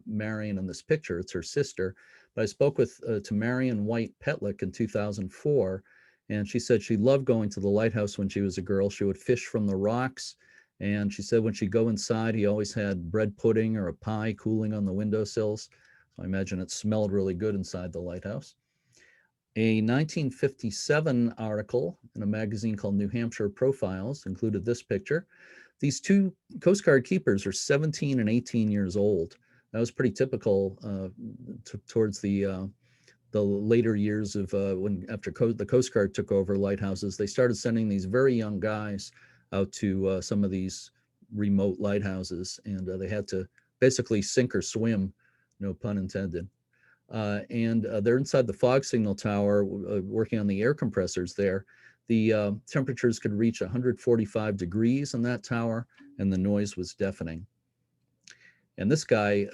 Marion in this picture, it's her sister. But I spoke to Marion White Petlick in 2004, and she said she loved going to the lighthouse when she was a girl. She would fish from the rocks, and she said when she'd go inside, he always had bread pudding or a pie cooling on the windowsills. I imagine it smelled really good inside the lighthouse. A 1957 article in a magazine called New Hampshire Profiles included this picture. These two Coast Guard keepers are 17 and 18 years old. That was pretty typical towards the later years of after the Coast Guard took over lighthouses. They started sending these very young guys out to some of these remote lighthouses, and they had to basically sink or swim, no pun intended. And they're inside the fog signal tower working on the air compressors there. The temperatures could reach 145 degrees in that tower, and the noise was deafening. And this guy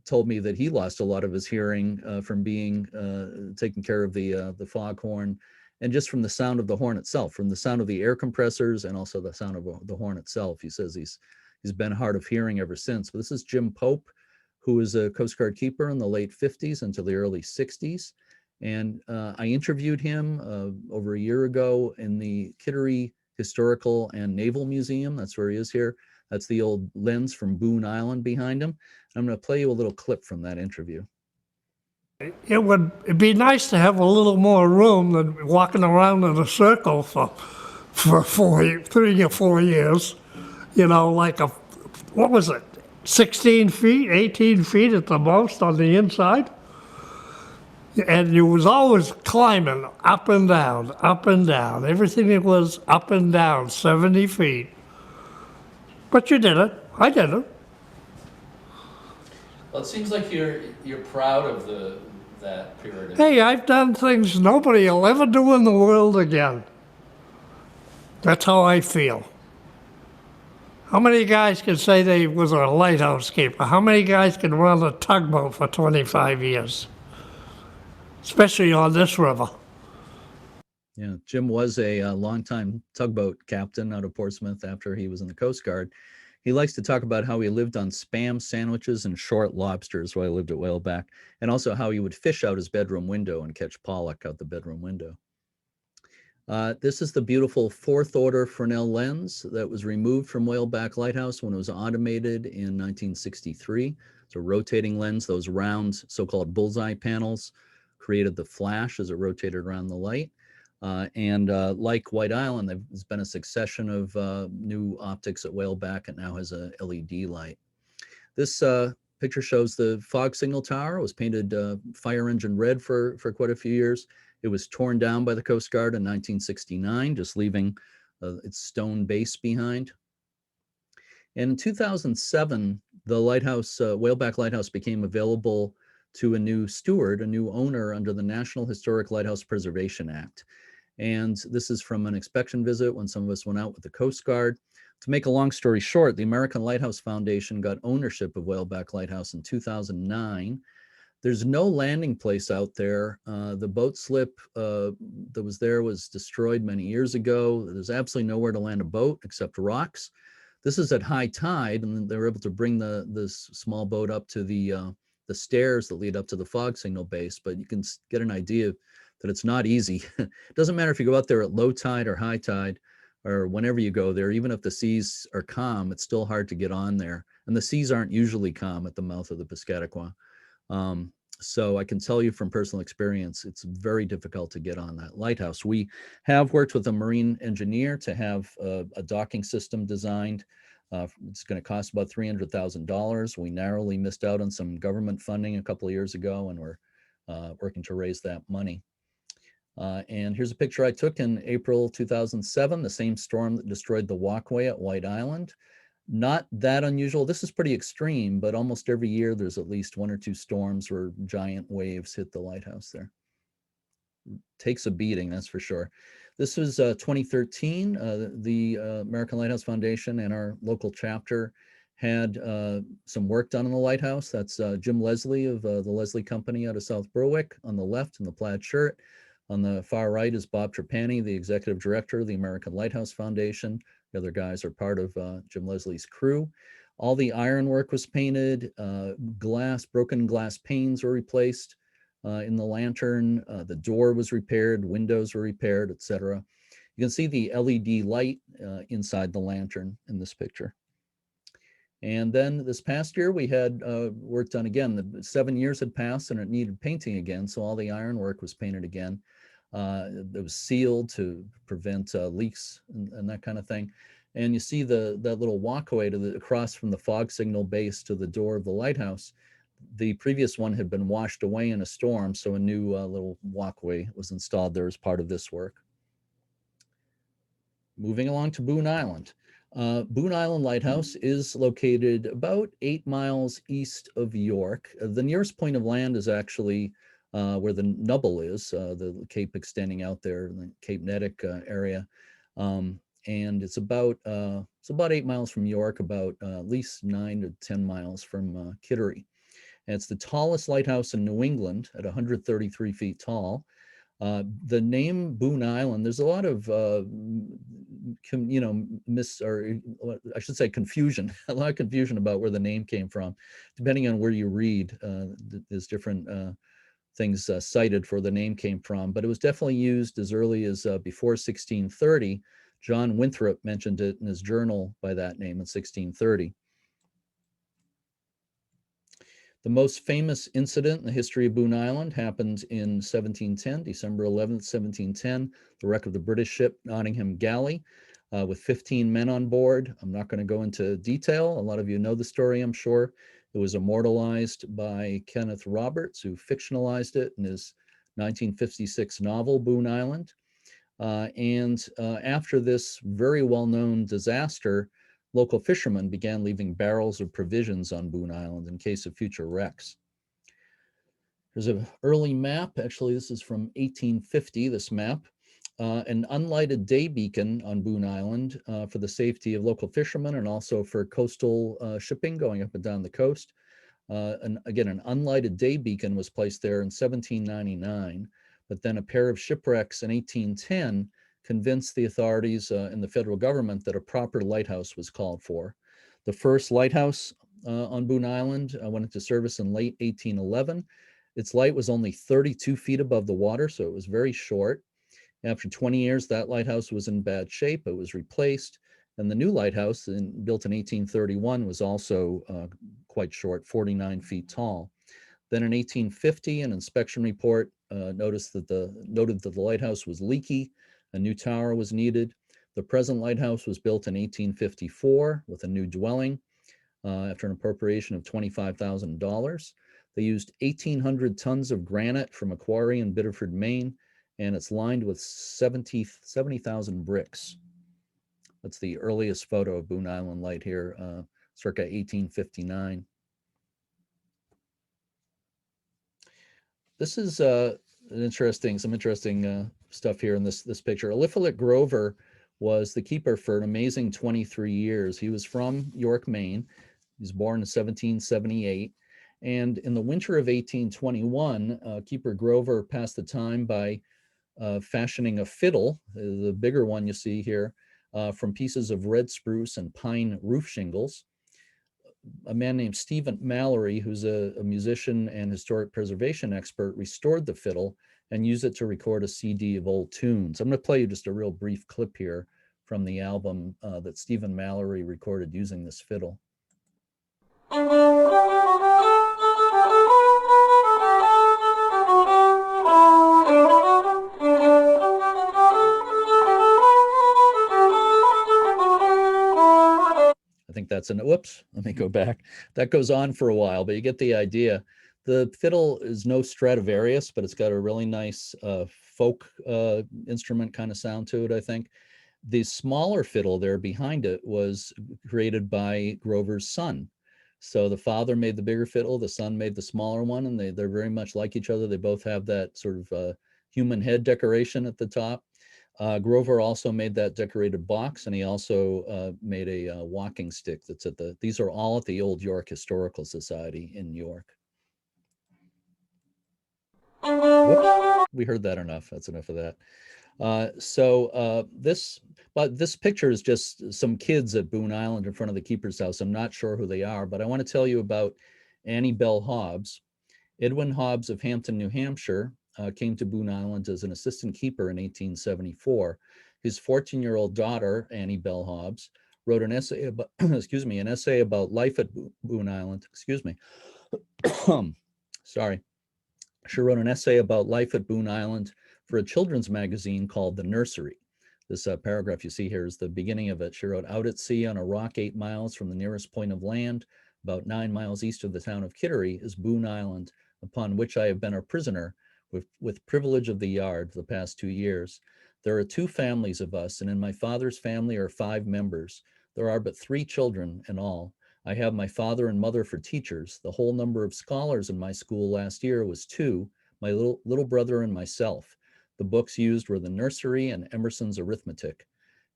told me that he lost a lot of his hearing from being taking care of the foghorn, and just from the sound of the horn itself, from the sound of the air compressors and also the sound of the horn itself. He says he's been hard of hearing ever since. But this is Jim Pope, who was a Coast Guard keeper in the late 50s into the early 60s. And I interviewed him over a year ago in the Kittery Historical and Naval Museum. That's where he is here. That's the old lens from Boon Island behind him. I'm going to play you a little clip from that interview. It'd be nice to have a little more room than walking around in a circle for 3 or 4 years. you know, like what was it, 16 feet, 18 feet at the most on the inside. And you was always climbing up and down, up and down. Everything was up and down, 70 feet. But you did it. I did it. Well, it seems like you're proud of that period. Hey, I've done things nobody will ever do in the world again. That's how I feel. How many guys can say they was a lighthouse keeper? How many guys can run a tugboat for 25 years? Especially on this river. Yeah, Jim was a longtime tugboat captain out of Portsmouth after he was in the Coast Guard. He likes to talk about how he lived on Spam sandwiches and short lobsters while he lived at Whaleback, and also how he would fish out his bedroom window and catch pollock out the bedroom window. This is the beautiful 4th order Fresnel lens that was removed from Whaleback Lighthouse when it was automated in 1963. It's a rotating lens. Those round so-called bullseye panels created the flash as it rotated around the light. Like White Island, there's been a succession of new optics at Whaleback. It now has a LED light. This picture shows the fog signal tower. It was painted fire engine red for quite a few years. It was torn down by the Coast Guard in 1969, just leaving its stone base behind. And in 2007, the lighthouse, Whaleback Lighthouse, became available to a new steward, a new owner under the National Historic Lighthouse Preservation Act. And this is from an inspection visit when some of us went out with the Coast Guard. To make a long story short, the American Lighthouse Foundation got ownership of Whaleback Lighthouse in 2009. There's no landing place out there. The boat slip that was there was destroyed many years ago. There's absolutely nowhere to land a boat except rocks. This is at high tide, and they were able to bring this small boat up to the stairs that lead up to the fog signal base, but you can get an idea that it's not easy. It doesn't matter if you go out there at low tide or high tide, or whenever you go there, even if the seas are calm, it's still hard to get on there. And the seas aren't usually calm at the mouth of the Piscataqua. So I can tell you from personal experience, it's very difficult to get on that lighthouse. We have worked with a marine engineer to have a docking system designed. It's going to cost about $300,000. We narrowly missed out on some government funding a couple of years ago, and we're working to raise that money. And here's a picture I took in April 2007, the same storm that destroyed the walkway at White Island. Not that unusual. This is pretty extreme, but almost every year there's at least 1 or 2 storms where giant waves hit the lighthouse there. Takes a beating, that's for sure. This was 2013. The American Lighthouse Foundation and our local chapter had some work done on the lighthouse. That's Jim Leslie of the Leslie Company out of South Berwick on the left in the plaid shirt. On the far right is Bob Trapani, the executive director of the American Lighthouse Foundation. The other guys are part of Jim Leslie's crew. All the ironwork was painted, broken glass panes were replaced in the lantern, the door was repaired, windows were repaired, etc. You can see the LED light inside the lantern in this picture. And then this past year we had work done again. The 7 years had passed and it needed painting again, so all the ironwork was painted again. It was sealed to prevent leaks and that kind of thing. And you see that little walkway across from the fog signal base to the door of the lighthouse. The previous one had been washed away in a storm, so a new little walkway was installed there as part of this work. Moving along to Boon Island. Boon Island Lighthouse is located about 8 miles east of York. The nearest point of land is actually where the Nubble is, the cape extending out there in the Cape Neddick area. And it's about 8 miles from York, about at least 9 to 10 miles from Kittery. And it's the tallest lighthouse in New England at 133 feet tall. The name Boon Island, there's a lot of, confusion, a lot of confusion about where the name came from. Depending on where you read, there's different things cited for the name came from, but it was definitely used as early as before 1630. John Winthrop mentioned it in his journal by that name in 1630. The most famous incident in the history of Boon Island happened in 1710, December 11th, 1710, the wreck of the British ship Nottingham Galley. with 15 men on board. I'm not going to go into detail. A lot of you know the story, I'm sure. It was immortalized by Kenneth Roberts, who fictionalized it in his 1956 novel, Boon Island. After this very well-known disaster, local fishermen began leaving barrels of provisions on Boon Island in case of future wrecks. There's an early map. Actually, this is from 1850, this map. An unlighted day beacon on Boon Island for the safety of local fishermen and also for coastal shipping going up and down the coast. Again, an unlighted day beacon was placed there in 1799, but then a pair of shipwrecks in 1810 convinced the authorities and the federal government that a proper lighthouse was called for. The first lighthouse on Boon Island went into service in late 1811. Its light was only 32 feet above the water, so it was very short. After 20 years, that lighthouse was in bad shape. It was replaced. And the new lighthouse, built in 1831, was also quite short, 49 feet tall. Then in 1850, an inspection report noted that the lighthouse was leaky. A new tower was needed. The present lighthouse was built in 1854 with a new dwelling after an appropriation of $25,000. They used 1,800 tons of granite from a quarry in Biddeford, Maine, and it's lined with 70,000 bricks. That's the earliest photo of Boon Island Light here, circa 1859. This is some interesting stuff here in this picture. Eliphalet Grover was the keeper for an amazing 23 years. He was from York, Maine. He was born in 1778. And in the winter of 1821, Keeper Grover passed the time by fashioning a fiddle, the bigger one you see here, from pieces of red spruce and pine roof shingles. A man named Stephen Mallory, who's a musician and historic preservation expert, restored the fiddle and used it to record a CD of old tunes. I'm going to play you just a real brief clip here from the album that Stephen Mallory recorded using this fiddle. I think that's whoops, let me go back. That goes on for a while, but you get the idea. The fiddle is no Stradivarius, but it's got a really nice folk instrument kind of sound to it, I think. The smaller fiddle there behind it was created by Grover's son. So the father made the bigger fiddle, the son made the smaller one, and they're very much like each other. They both have that sort of human head decoration at the top. Grover also made that decorated box, and he also made a walking stick that's these are all at the Old York Historical Society in York. Whoops, we heard that enough. That's enough of that. This picture is just some kids at Boon Island in front of the keeper's house. I'm not sure who they are, but I want to tell you about Annie Bell Hobbs. Edwin Hobbs of Hampton, New Hampshire, came to Boon Island as an assistant keeper in 1874. His 14-year-old daughter, Annie Bell Hobbs, wrote an essay about, an essay about life at Boon Island. Sorry. She wrote an essay about life at Boon Island for a children's magazine called The Nursery. This paragraph you see here is the beginning of it. She wrote, "Out at sea on a rock 8 miles from the nearest point of land, about 9 miles east of the town of Kittery, is Boon Island, upon which I have been a prisoner with privilege of the yard the past 2 years. There are 2 families of us, and in my father's family are 5 members. There are but 3 children in all. I have my father and mother for teachers. The whole number of scholars in my school last year was 2, my little brother and myself. The books used were the nursery and Emerson's arithmetic.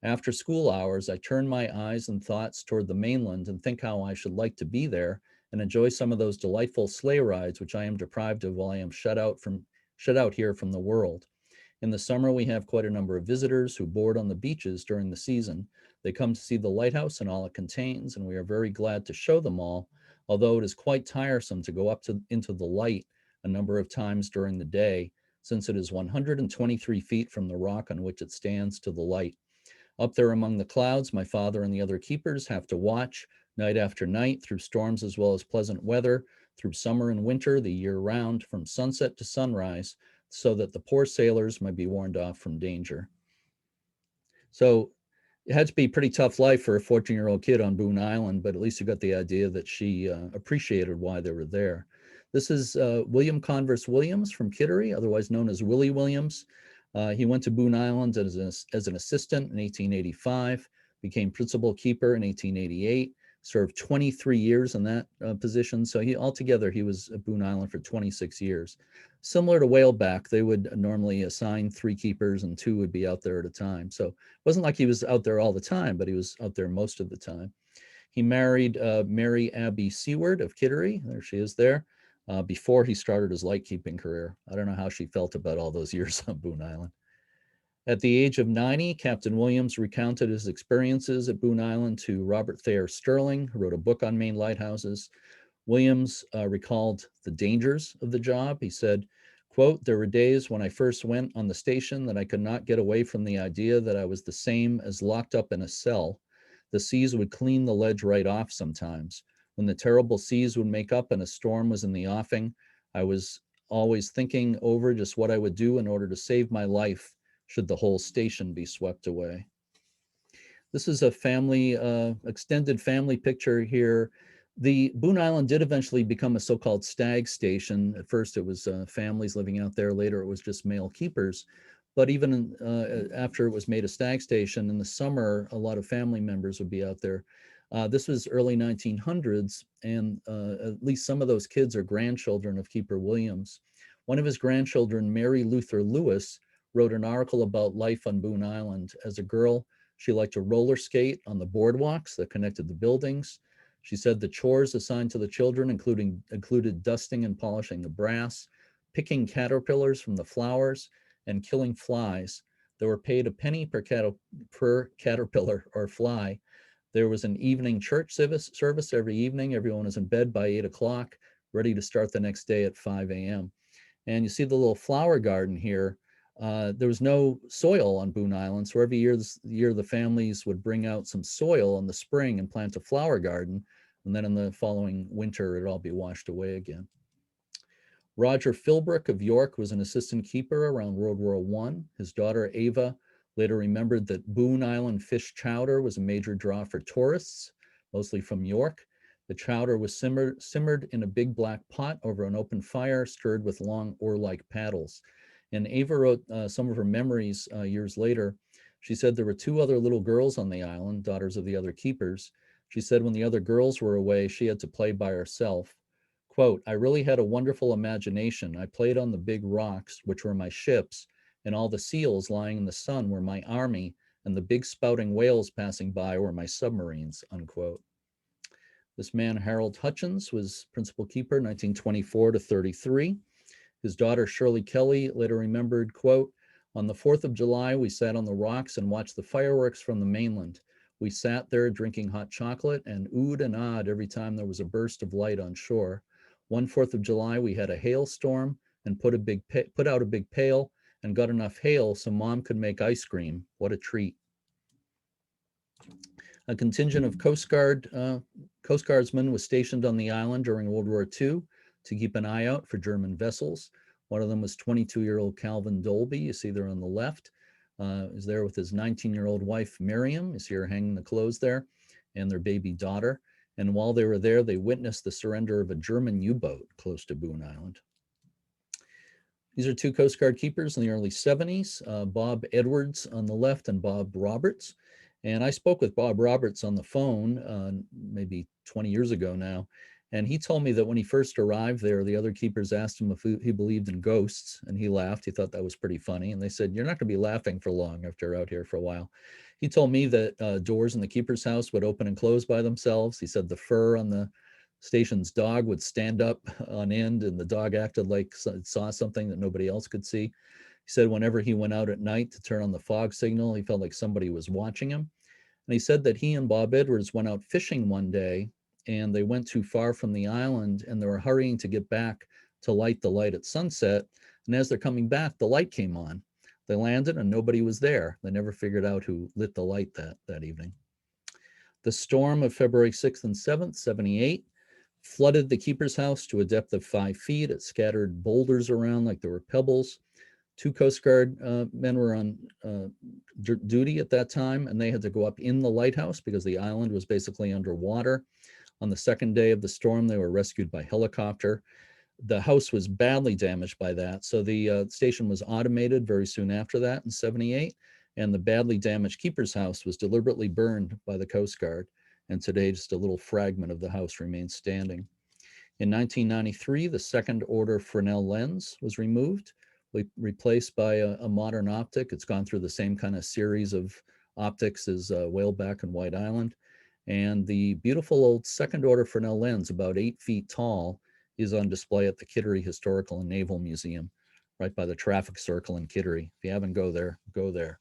After school hours, I turn my eyes and thoughts toward the mainland and think how I should like to be there and enjoy some of those delightful sleigh rides which I am deprived of while I am shut out here from the world. In the summer, we have quite a number of visitors who board on the beaches during the season. They come to see the lighthouse and all it contains, and we are very glad to show them all, although it is quite tiresome to go up into the light a number of times during the day, since it is 123 feet from the rock on which it stands to the light. Up there among the clouds, my father and the other keepers have to watch night after night through storms as well as pleasant weather, through summer and winter, the year round, from sunset to sunrise, so that the poor sailors might be warned off from danger." So It had to be a pretty tough life for a 14-year-old kid on Boon Island, but at least you got the idea that she appreciated why they were there. This is William Converse Williams from Kittery, otherwise known as Willie Williams. He went to Boon Island as an assistant in 1885, became principal keeper in 1888, served 23 years in that position. So altogether, he was at Boon Island for 26 years. Similar to Whaleback, they would normally assign 3 keepers and 2 would be out there at a time. So it wasn't like he was out there all the time, but he was out there most of the time. He married Mary Abbey Seward of Kittery. There she is there. Before he started his lightkeeping career. I don't know how she felt about all those years on Boon Island. At the age of 90, Captain Williams recounted his experiences at Boon Island to Robert Thayer Sterling, who wrote a book on Maine lighthouses. Williams recalled the dangers of the job. He said, quote, "There were days when I first went on the station that I could not get away from the idea that I was the same as locked up in a cell. The seas would clean the ledge right off sometimes. When the terrible seas would make up and a storm was in the offing, I was always thinking over just what I would do in order to save my life should the whole station be swept away." This is a family, extended family picture here. The Boon Island did eventually become a so-called stag station. At first it was families living out there. Later it was just male keepers. But even after it was made a stag station, in the summer, a lot of family members would be out there. This was early 1900s, and at least some of those kids are grandchildren of Keeper Williams. One of his grandchildren, Mary Luther Lewis, wrote an article about life on Boon Island. As a girl, she liked to roller skate on the boardwalks that connected the buildings. She said the chores assigned to the children included dusting and polishing the brass, picking caterpillars from the flowers, and killing flies. They were paid a penny per caterpillar or fly. There was an evening church service every evening. Everyone was in bed by 8 o'clock, ready to start the next day at 5 a.m. And you see the little flower garden here. There was no soil on Boon Island, so every year the families would bring out some soil in the spring and plant a flower garden, and then in the following winter it'd all be washed away again. Roger Philbrook of York was an assistant keeper around World War I. His daughter Ava later remembered that Boon Island fish chowder was a major draw for tourists, mostly from York. The chowder was simmered in a big black pot over an open fire, stirred with long oar-like paddles. And Ava wrote some of her memories years later. She said there were 2 other little girls on the island, daughters of the other keepers. She said when the other girls were away, she had to play by herself. Quote, "I really had a wonderful imagination. I played on the big rocks, which were my ships, and all the seals lying in the sun were my army, and the big spouting whales passing by were my submarines," unquote. This man, Harold Hutchins, was principal keeper 1924 to 33. His daughter, Shirley Kelly, later remembered, quote, "On the 4th of July, we sat on the rocks and watched the fireworks from the mainland. We sat there drinking hot chocolate and oohed and ahed every time there was a burst of light on shore. One 4th of July, we had a hailstorm and put out a big pail and got enough hail so Mom could make ice cream. What a treat." A contingent of Coast Guardsmen was stationed on the island during World War II to keep an eye out for German vessels. One of them was 22-year-old Calvin Dolby. You see there on the left. Is there with his 19-year-old wife, Miriam. You see her hanging the clothes there, and their baby daughter. And while they were there, they witnessed the surrender of a German U-boat close to Boon Island. These are 2 Coast Guard keepers in the early 70s, Bob Edwards on the left and Bob Roberts. And I spoke with Bob Roberts on the phone maybe 20 years ago now. And he told me that when he first arrived there, the other keepers asked him if he believed in ghosts, and he laughed. He thought that was pretty funny. And they said, "You're not going to be laughing for long after you're out here for a while." He told me that doors in the keeper's house would open and close by themselves. He said the fur on the station's dog would stand up on end, and the dog acted like it saw something that nobody else could see. He said whenever he went out at night to turn on the fog signal, he felt like somebody was watching him. And he said that he and Bob Edwards went out fishing one day, and they went too far from the island, and they were hurrying to get back to light the light at sunset. And as they're coming back, the light came on. They landed and nobody was there. They never figured out who lit the light that evening. The storm of February 6th and 7th, 78, flooded the keeper's house to a depth of 5 feet. It scattered boulders around like there were pebbles. 2 Coast Guard men were on duty at that time, and they had to go up in the lighthouse because the island was basically underwater. On the second day of the storm, they were rescued by helicopter. The house was badly damaged by that, so the station was automated very soon after that in 78, and the badly damaged keeper's house was deliberately burned by the Coast Guard, and today just a little fragment of the house remains standing. In 1993, the second order Fresnel lens was removed, replaced by a modern optic. It's gone through the same kind of series of optics as Whaleback and White Island. And the beautiful old second order Fresnel lens, about 8 feet tall, is on display at the Kittery Historical and Naval Museum, right by the traffic circle in Kittery. If you haven't go there, go there.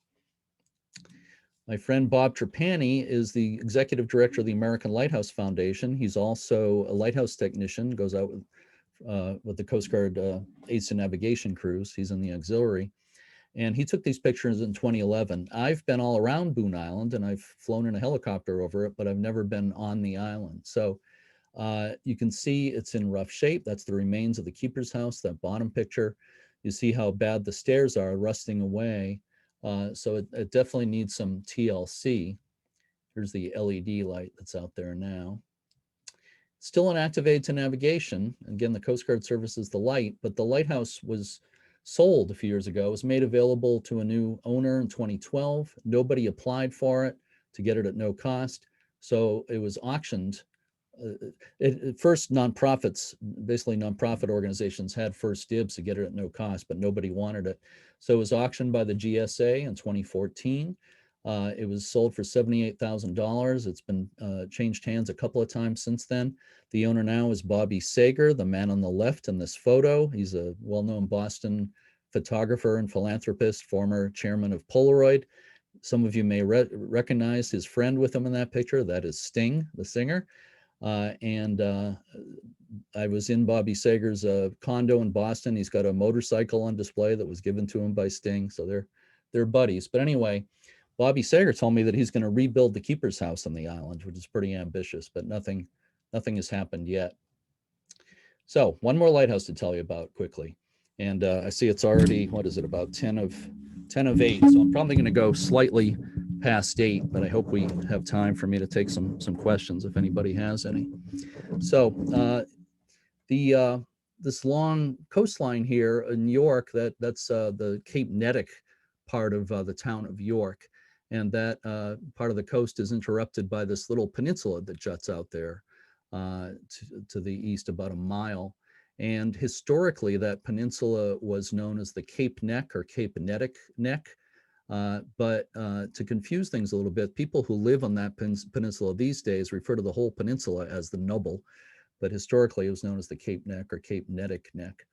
My friend Bob Trapani is the executive director of the American Lighthouse Foundation. He's also a lighthouse technician, goes out with the Coast Guard aids to navigation crews. He's in the auxiliary. And he took these pictures in 2011. I've been all around Boon Island and I've flown in a helicopter over it, but I've never been on the island. So you can see it's in rough shape. That's the remains of the keeper's house, that bottom picture. You see how bad the stairs are, rusting away. So it definitely needs some TLC. Here's the LED light that's out there now. Still an active aid to navigation. Again, the Coast Guard services the light, but the lighthouse was sold a few years ago. It was made available to a new owner in 2012. Nobody applied for it to get it at no cost. So it was auctioned. At first, nonprofits, basically nonprofit organizations, had first dibs to get it at no cost, but nobody wanted it. So it was auctioned by the GSA in 2014. It was sold for $78,000. It's been changed hands a couple of times since then. The owner now is Bobby Sager, the man on the left in this photo. He's a well-known Boston photographer and philanthropist, former chairman of Polaroid. Some of you may recognize his friend with him in that picture. That is Sting, the singer. I was in Bobby Sager's condo in Boston. He's got a motorcycle on display that was given to him by Sting. So they're buddies. But anyway, Bobby Sager told me that he's going to rebuild the keeper's house on the island, which is pretty ambitious, but nothing has happened yet. So one more lighthouse to tell you about quickly. And I see it's already, what is it, about 10 of 8. So I'm probably going to go slightly past 8, but I hope we have time for me to take some questions if anybody has any. So this long coastline here in York, that's the Cape Neddick part of the town of York. And that part of the coast is interrupted by this little peninsula that juts out there to the east about a mile. And historically, that peninsula was known as the Cape Neck or Cape Neddick Neck. But to confuse things a little bit, people who live on that peninsula these days refer to the whole peninsula as the Nubble. But historically, it was known as the Cape Neck or Cape Neddick Neck.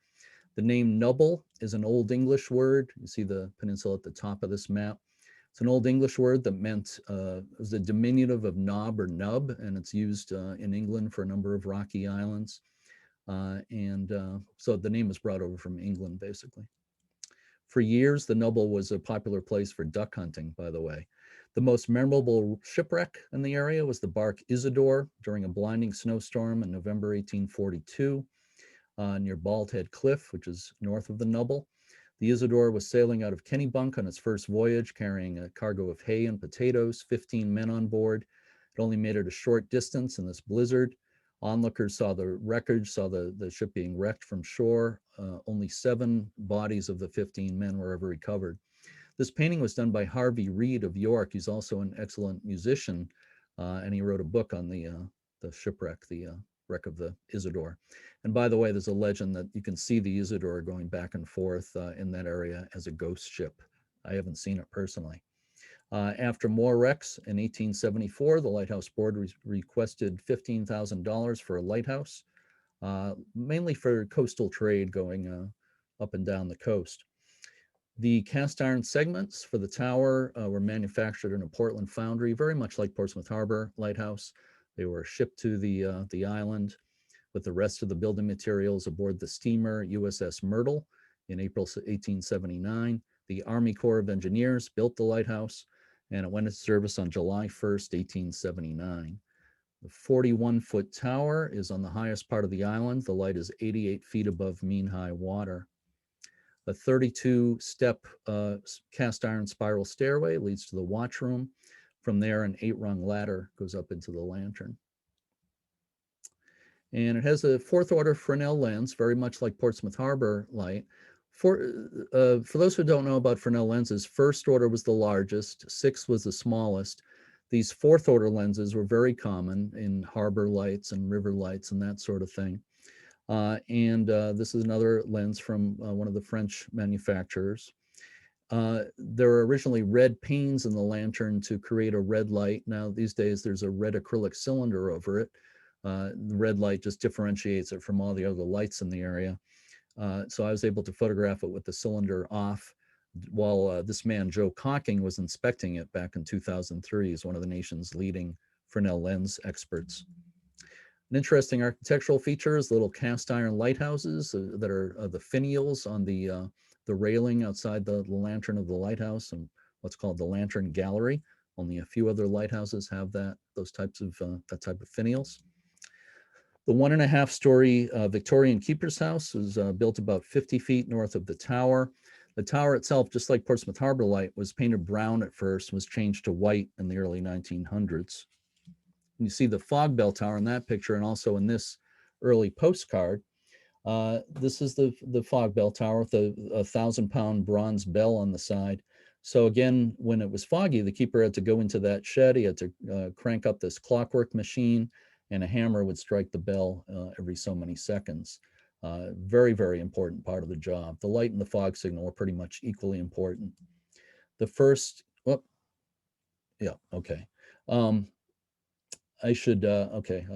The name Nubble is an Old English word. You see the peninsula at the top of this map. It's an Old English word that meant, it was a diminutive of knob or nub, and it's used in England for a number of rocky islands. So the name was brought over from England, basically. For years, the Nubble was a popular place for duck hunting, by the way. The most memorable shipwreck in the area was the bark Isidore during a blinding snowstorm in November 1842 near Bald Head Cliff, which is north of the Nubble. The Isidore was sailing out of Kennebunk on its first voyage, carrying a cargo of hay and potatoes, 15 men on board. It only made it a short distance in this blizzard. Onlookers saw the wreckage, saw the ship being wrecked from shore. Only 7 bodies of the 15 men were ever recovered. This painting was done by Harvey Reed of York. He's also an excellent musician, and he wrote a book on the shipwreck, the wreck of the Isidore. And by the way, there's a legend that you can see the Isidore going back and forth in that area as a ghost ship. I haven't seen it personally. After more wrecks in 1874, the Lighthouse Board requested $15,000 for a lighthouse, mainly for coastal trade going up and down the coast. The cast iron segments for the tower were manufactured in a Portland foundry, very much like Portsmouth Harbor Lighthouse. They were shipped to the island with the rest of the building materials aboard the steamer USS Myrtle in April 1879. The Army Corps of Engineers built the lighthouse, and it went into service on July 1st, 1879. The 41-foot tower is on the highest part of the island. The light is 88 feet above mean high water. A 32-step cast iron spiral stairway leads to the watch room. From there, an 8-rung ladder goes up into the lantern. And it has a 4th order Fresnel lens, very much like Portsmouth Harbor Light. For those who don't know about Fresnel lenses, 1st order was the largest, 6th was the smallest. These 4th order lenses were very common in harbor lights and river lights and that sort of thing. This is another lens from one of the French manufacturers. There were originally red panes in the lantern to create a red light. Now, these days, there's a red acrylic cylinder over it. The red light just differentiates it from all the other lights in the area. So I was able to photograph it with the cylinder off while this man, Joe Cocking, was inspecting it back in 2003. He's one of the nation's leading Fresnel lens experts. An interesting architectural feature is little cast iron lighthouses that are the finials on the railing outside the lantern of the lighthouse, and what's called the lantern gallery. Only a few other lighthouses have that type of finials. The 1.5-story Victorian Keeper's House was built about 50 feet north of the tower. The tower itself, just like Portsmouth Harbor Light, was painted brown at first, was changed to white in the early 1900s. You see the fog bell tower in that picture, and also in this early postcard. This is the fog bell tower with a 1,000-pound bronze bell on the side. So again, when it was foggy, the keeper had to go into that shed. He had to crank up this clockwork machine, and a hammer would strike the bell every so many seconds. Very, very important part of the job. The light and the fog signal are pretty much equally important. The first, okay.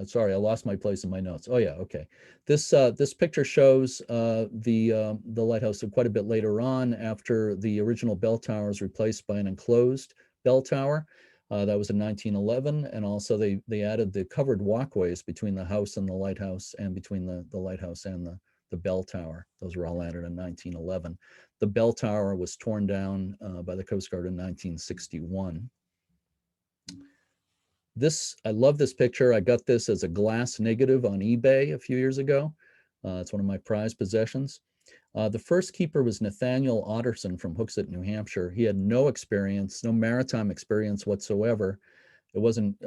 Sorry, I lost my place in my notes. Oh yeah, okay. This picture shows the lighthouse quite a bit later on, after the original bell tower was replaced by an enclosed bell tower. That was in 1911, and also they added the covered walkways between the house and the lighthouse, and between the lighthouse and the bell tower. Those were all added in 1911. The bell tower was torn down by the Coast Guard in 1961. I love this picture. I got this as a glass negative on eBay a few years ago. It's one of my prized possessions. The first keeper was Nathaniel Otterson from Hooksett, New Hampshire. He had no experience, no maritime experience whatsoever. It wasn't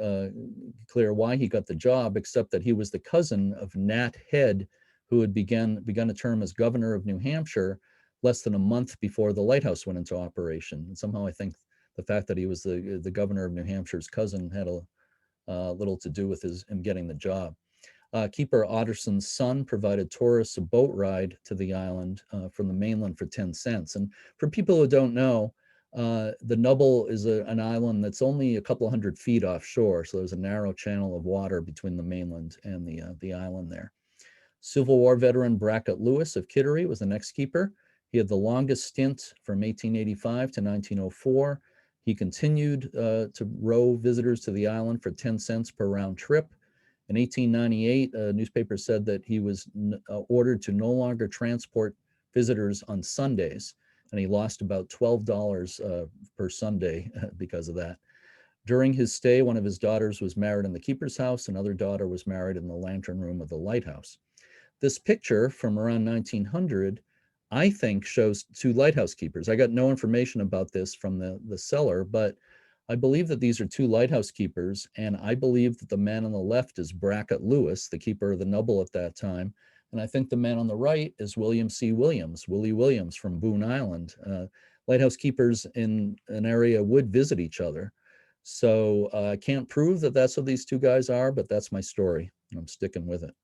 clear why he got the job, except that he was the cousin of Nat Head, who had begun a term as governor of New Hampshire less than a month before the lighthouse went into operation. And somehow I think the fact that he was the governor of New Hampshire's cousin had a little to do with him getting the job. Keeper Otterson's son provided tourists a boat ride to the island from the mainland for 10 cents. And for people who don't know, the Nubble is an island that's only a couple hundred feet offshore. So there's a narrow channel of water between the mainland and the island there. Civil War veteran Brackett Lewis of Kittery was the next keeper. He had the longest stint from 1885 to 1904. He continued to row visitors to the island for 10 cents per round trip. In 1898, a newspaper said that he was ordered to no longer transport visitors on Sundays, and he lost about $12 per Sunday because of that. During his stay, one of his daughters was married in the keeper's house. Another daughter was married in the lantern room of the lighthouse. This picture from around 1900, I think, shows 2 lighthouse keepers. I got no information about this from the seller, but I believe that these are 2 lighthouse keepers, and I believe that the man on the left is Brackett Lewis, the keeper of the Nubble at that time, and I think the man on the right is William C. Williams, Willie Williams from Boon Island. Lighthouse keepers in an area would visit each other, so I can't prove that that's what these 2 guys are, but that's my story, and I'm sticking with it.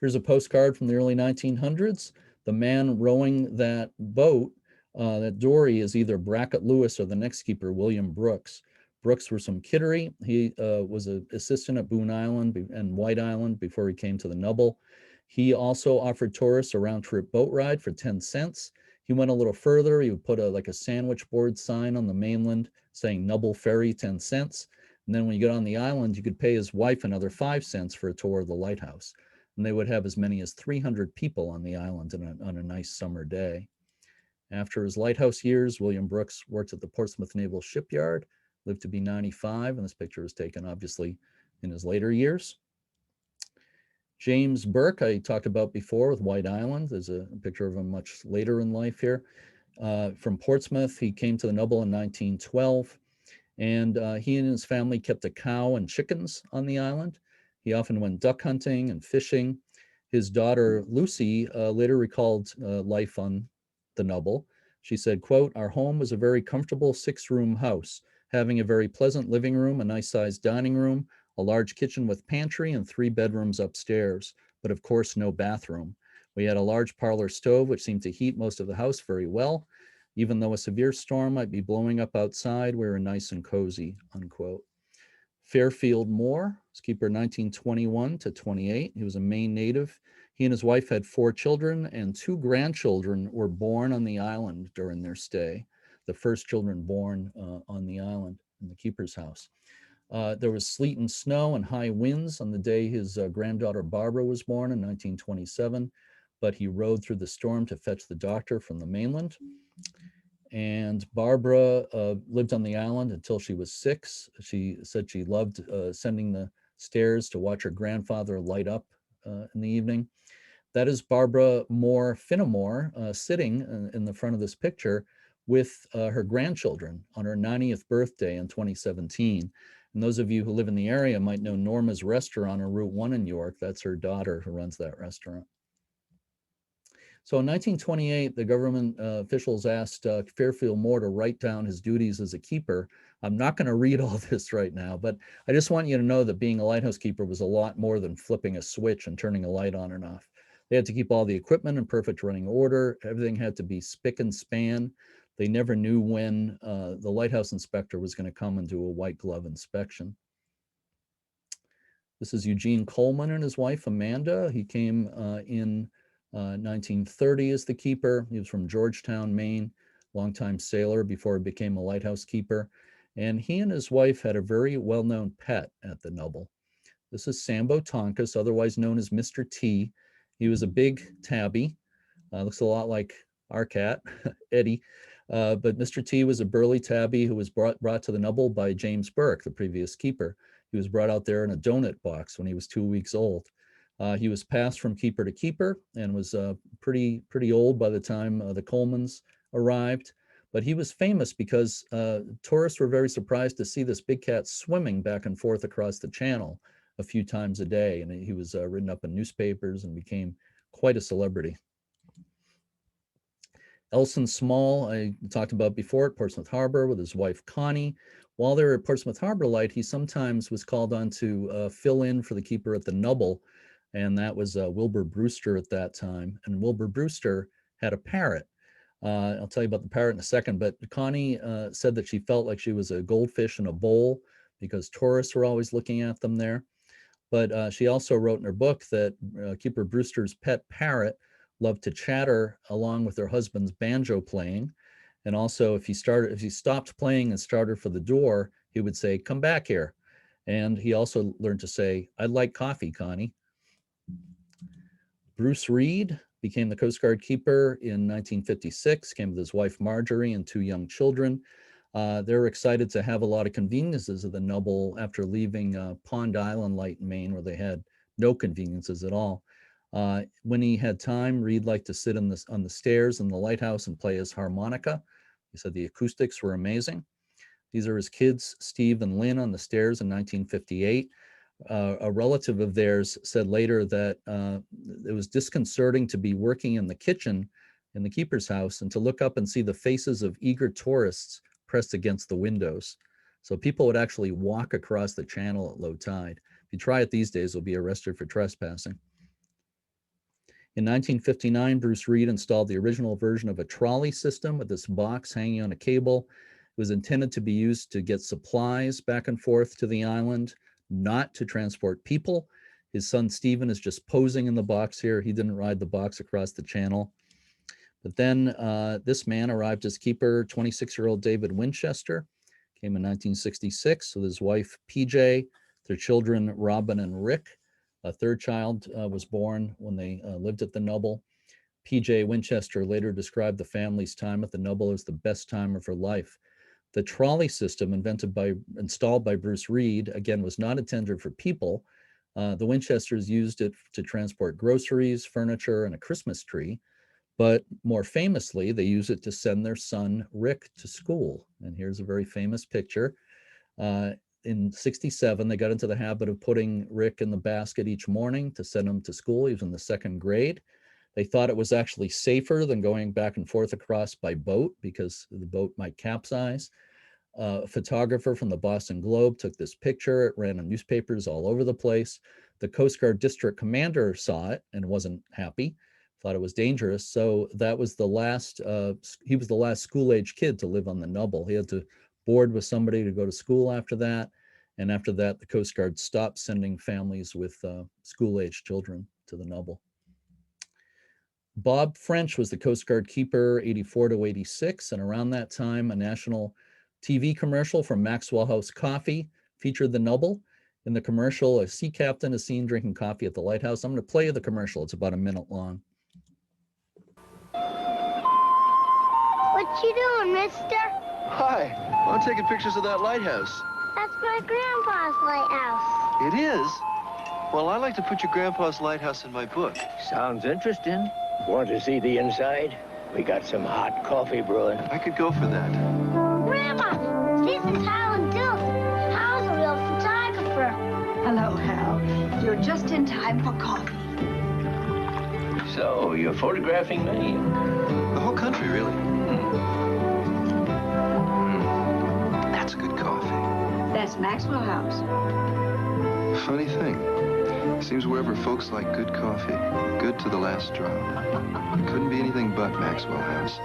Here's a postcard from the early 1900s. The man rowing that boat, that dory, is either Brackett Lewis or the next keeper, William Brooks. Brooks was from Kittery. He was an assistant at Boon Island and White Island before he came to the Nubble. He also offered tourists a round-trip boat ride for 10 cents. He went a little further. He would put like a sandwich board sign on the mainland saying Nubble Ferry, 10 cents. And then when you get on the island, you could pay his wife another 5 cents for a tour of the lighthouse. And they would have as many as 300 people on the island on a nice summer day. After his lighthouse years, William Brooks worked at the Portsmouth Naval Shipyard, lived to be 95, and this picture was taken obviously in his later years. James Burke, I talked about before with White Island. There's a picture of him much later in life here. From Portsmouth, he came to the Nubble in 1912, and he and his family kept a cow and chickens on the island. He often went duck hunting and fishing. His daughter, Lucy, later recalled life on the Nubble. She said, quote, "Our home was a very comfortable 6-room house, having a very pleasant living room, a nice sized dining room, a large kitchen with pantry, and 3 bedrooms upstairs, but of course no bathroom. We had a large parlor stove, which seemed to heat most of the house very well. Even though a severe storm might be blowing up outside, we were nice and cozy," unquote. Fairfield Moore was keeper 1921 to 28. He was a Maine native. He and his wife had 4 children, and 2 grandchildren were born on the island during their stay. The first children born on the island in the keeper's house. There was sleet and snow and high winds on the day his granddaughter Barbara was born in 1927, but he rode through the storm to fetch the doctor from the mainland. And Barbara lived on the island until she was 6. She said she loved ascending the stairs to watch her grandfather light up in the evening. That is Barbara Moore Finnemore sitting in the front of this picture with her grandchildren on her 90th birthday in 2017. And those of you who live in the area might know Norma's Restaurant on Route 1 in York. That's her daughter who runs that restaurant. So in 1928, the government officials asked Fairfield Moore to write down his duties as a keeper. I'm not going to read all this right now, but I just want you to know that being a lighthouse keeper was a lot more than flipping a switch and turning a light on and off. They had to keep all the equipment in perfect running order. Everything had to be spick and span. They never knew when the lighthouse inspector was going to come and do a white glove inspection. This is Eugene Coleman and his wife, Amanda. He came in 1930 as the keeper. He was from Georgetown, Maine, longtime sailor before he became a lighthouse keeper. And he and his wife had a very well-known pet at the Nubble. This is Sambo Tonkus, otherwise known as Mr. T. He was a big tabby. Looks a lot like our cat, Eddie. But Mr. T was a burly tabby who was brought to the Nubble by James Burke, the previous keeper. He was brought out there in a donut box when he was 2 weeks old. He was passed from keeper to keeper and was pretty old by the time the Colemans arrived. But he was famous because tourists were very surprised to see this big cat swimming back and forth across the channel a few times a day. And he was written up in newspapers and became quite a celebrity. Elson Small, I talked about before at Portsmouth Harbor with his wife Connie. While they were at Portsmouth Harbor Light, he sometimes was called on to fill in for the keeper at the Nubble. And that was Wilbur Brewster at that time. And Wilbur Brewster had a parrot. I'll tell you about the parrot in a second, but Connie said that she felt like she was a goldfish in a bowl because tourists were always looking at them there. But she also wrote in her book that Keeper Brewster's pet parrot loved to chatter along with her husband's banjo playing. And also if he stopped playing and started for the door, he would say, "Come back here." And he also learned to say, "I'd like coffee, Connie." Bruce Reed became the Coast Guard keeper in 1956, came with his wife Marjorie and 2 young children. They were excited to have a lot of conveniences of the Nubble after leaving Boon Island Light in Maine, where they had no conveniences at all. When he had time, Reed liked to sit on the stairs in the lighthouse and play his harmonica. He said the acoustics were amazing. These are his kids, Steve and Lynn, on the stairs in 1958. A relative of theirs said later that it was disconcerting to be working in the kitchen in the keeper's house and to look up and see the faces of eager tourists pressed against the windows. So people would actually walk across the channel at low tide. If you try it these days, you'll be arrested for trespassing. In 1959, Bruce Reed installed the original version of a trolley system with this box hanging on a cable. It was intended to be used to get supplies back and forth to the island, not to transport people. His son Stephen is just posing in the box here. He didn't ride the box across the channel. But then this man arrived as keeper, 26-year-old David Winchester, came in 1966 with his wife PJ, their children Robin and Rick. A 3rd child was born when they lived at the Nubble. PJ Winchester later described the family's time at the Nubble as the best time of her life. The trolley system installed by Bruce Reed, again, was not intended for people. The Winchesters used it to transport groceries, furniture, and a Christmas tree. But more famously, they use it to send their son Rick to school. And here's a very famous picture. In '67, they got into the habit of putting Rick in the basket each morning to send him to school. He was in the 2nd grade. They thought it was actually safer than going back and forth across by boat because the boat might capsize. A photographer from the Boston Globe took this picture. It ran in newspapers all over the place. The Coast Guard district commander saw it and wasn't happy, thought it was dangerous. So that was the last, he was the last school-age kid to live on the Nubble. He had to board with somebody to go to school after that. And after that, the Coast Guard stopped sending families with school-age children to the Nubble. Bob French was the Coast Guard keeper 84 to 86. And around that time, a national TV commercial from Maxwell House Coffee featured the Nubble. In the commercial, a sea captain is seen drinking coffee at the lighthouse. I'm going to play you the commercial. It's about a minute long. What you doing, mister? Hi, I'm taking pictures of that lighthouse. That's my grandpa's lighthouse. It is? Well, I like to put your grandpa's lighthouse in my book. Sounds interesting. Want to see the inside? We got some hot coffee brewing. I could go for that. Grandma, this is Hal and Dilf. Hal's a real photographer. Hello, Hal. You're just in time for coffee. So, you're photographing me? The whole country, really. That's good coffee. That's Maxwell House. Funny thing. Seems wherever folks like good coffee, good to the last drop. It couldn't be anything but Maxwell House.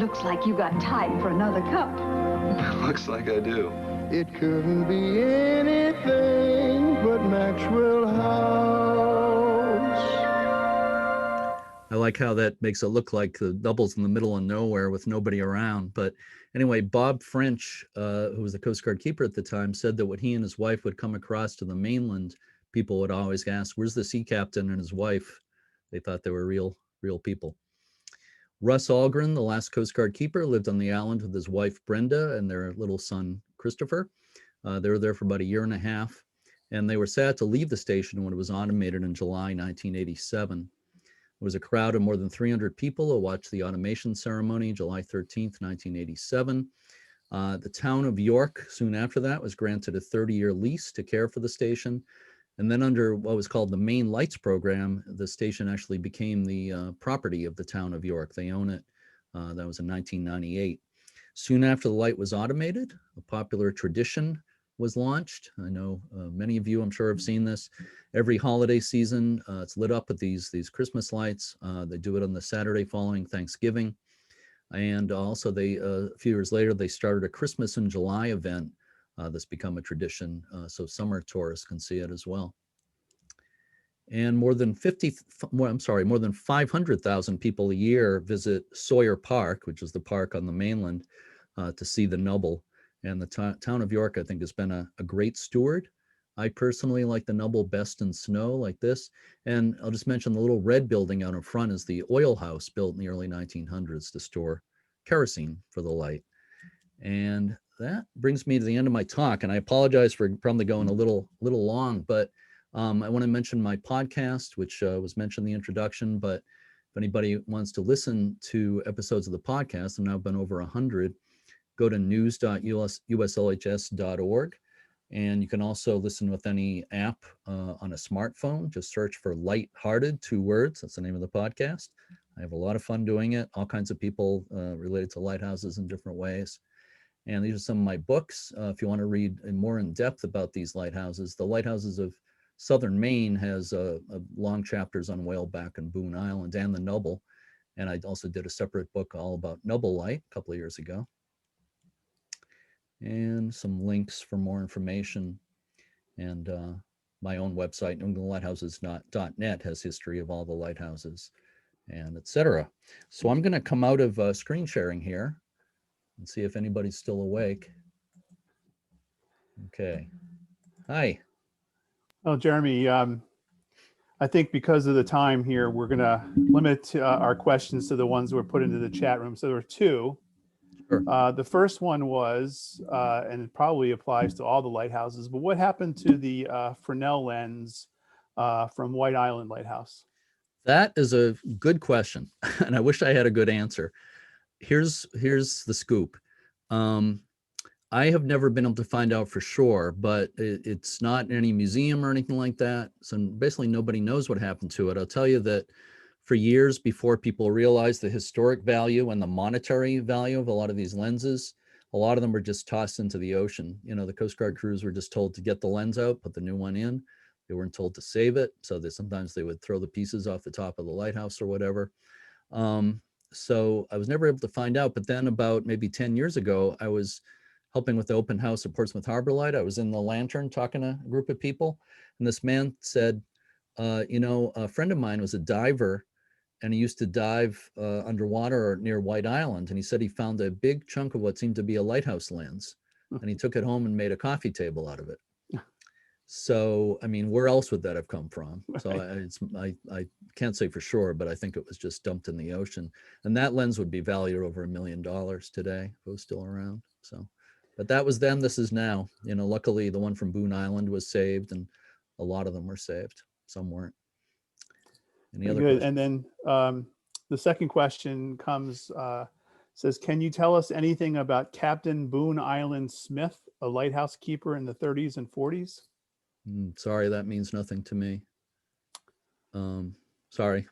Looks like you got time for another cup. Looks like I do. It couldn't be anything but Maxwell House. I like how that makes it look like the Nubble's in the middle of nowhere with nobody around. But anyway, Bob French, who was the Coast Guard keeper at the time, said that when he and his wife would come across to the mainland, people would always ask, where's the sea captain and his wife? They thought they were real people. Russ Algren, the last Coast Guard keeper, lived on the island with his wife, Brenda, and their little son, Christopher. They were there for about a year and a half, and they were sad to leave the station when it was automated in July 1987. There was a crowd of more than 300 people who watched the automation ceremony, July 13th, 1987. The town of York, soon after that, was granted a 30-year lease to care for the station. And then under what was called the Maine Lights program, the station actually became the property of the town of York. They own it. That was in 1998. Soon after the light was automated, a popular tradition was launched. I know many of you, I'm sure, have seen this. Every holiday season, it's lit up with these Christmas lights. They do it on the Saturday following Thanksgiving. And also a few years later, they started a Christmas in July event that's become a tradition, so summer tourists can see it as well. And more than 500,000 people a year visit Sawyer Park, which is the park on the mainland, to see the Nubble. And the town of York, I think, has been a great steward. I personally like the Nubble best in snow like this. And I'll just mention the little red building out in front is the oil house built in the early 1900s to store kerosene for the light. And that brings me to the end of my talk. And I apologize for probably going a little long, but I want to mention my podcast, which was mentioned in the introduction. But if anybody wants to listen to episodes of the podcast, I've now been over 100, go to news.uslhs.org. And you can also listen with any app on a smartphone. Just search for Lighthearted, 2 words. That's the name of the podcast. I have a lot of fun doing it. All kinds of people related to lighthouses in different ways. And these are some of my books. If you want to read more in depth about these lighthouses, the Lighthouses of Southern Maine has long chapters on Whaleback and Boon Island and the Nubble. And I also did a separate book all about Nubble Light a couple of years ago. And some links for more information. And my own website, NewEnglandLighthouses.net, has history of all the lighthouses and etc. So I'm going to come out of screen sharing here and see if anybody's still awake. Okay. Hi. Well, Jeremy, I think because of the time here, we're going to limit our questions to the ones that were put into the chat room. So there were 2. The first one was, and it probably applies to all the lighthouses, but what happened to the Fresnel lens from White Island Lighthouse? That is a good question, and I wish I had a good answer. Here's the scoop. I have never been able to find out for sure, but it's not in any museum or anything like that. So basically nobody knows what happened to it. I'll tell you that for years before people realized the historic value and the monetary value of a lot of these lenses, a lot of them were just tossed into the ocean. You know, the Coast Guard crews were just told to get the lens out, put the new one in. They weren't told to save it. So that sometimes they would throw the pieces off the top of the lighthouse or whatever. So I was never able to find out. But then about maybe 10 years ago, I was helping with the open house at Portsmouth Harbor Light. I was in the lantern talking to a group of people. And this man said, you know, a friend of mine was a diver and he used to dive underwater or near White Island. And he said he found a big chunk of what seemed to be a lighthouse lens. And he took it home and made a coffee table out of it. So, I mean, where else would that have come from? So I can't say for sure, but I think it was just dumped in the ocean. And that lens would be valued over $1 million today if it was still around. So, but that was then, this is now. You know, luckily the one from Boon Island was saved and a lot of them were saved. Some weren't. Any other Good. questions? And then the second question comes, says, can you tell us anything about Captain Boon Island Smith, a lighthouse keeper in the 30s and 40s? Sorry, that means nothing to me. Sorry.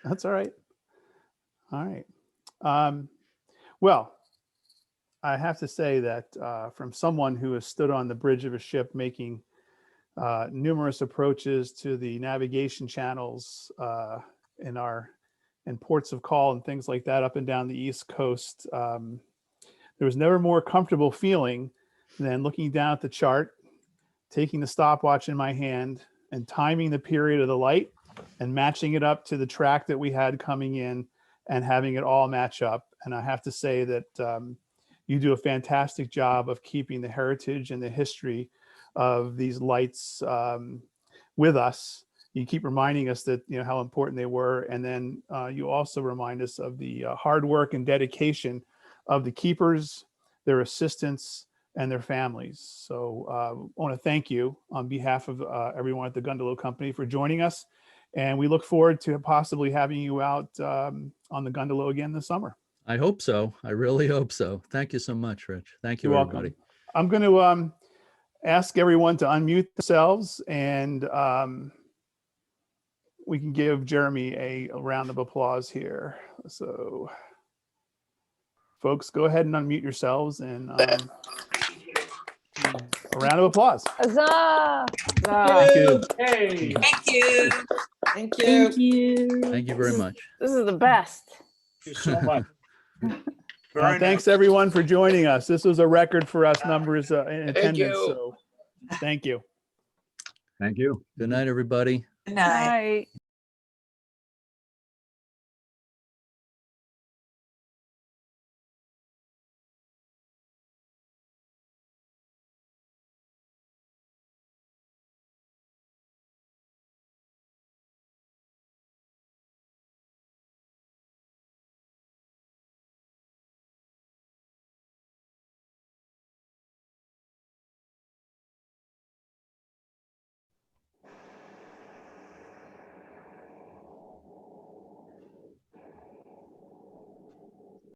That's all right. All right. Well, I have to say that from someone who has stood on the bridge of a ship making numerous approaches to the navigation channels in ports of call and things like that up and down the East Coast, there was never more comfortable feeling than looking down at the chart, taking the stopwatch in my hand and timing the period of the light and matching it up to the track that we had coming in and having it all match up. And I have to say that you do a fantastic job of keeping the heritage and the history of these lights with us. You keep reminding us that, you know, how important they were. And then you also remind us of the hard work and dedication of the keepers, their assistants, and their families. So I want to thank you on behalf of everyone at the Gundalow Company for joining us. And we look forward to possibly having you out on the Gundalow again this summer. I hope so. I really hope so. Thank you so much, Rich. Thank you, You're everybody. welcome. I'm going to ask everyone to unmute themselves, and we can give Jeremy a round of applause here. So folks, go ahead and unmute yourselves and a round of applause. Huzzah! Thank you. Hey. Thank you. Thank you. Thank you. Thank you very much. This is the best. Thank you so much. Thanks everyone for joining us. This was a record for us numbers in attendance. you. So thank you. Thank you. Good night, everybody. Good night. Right.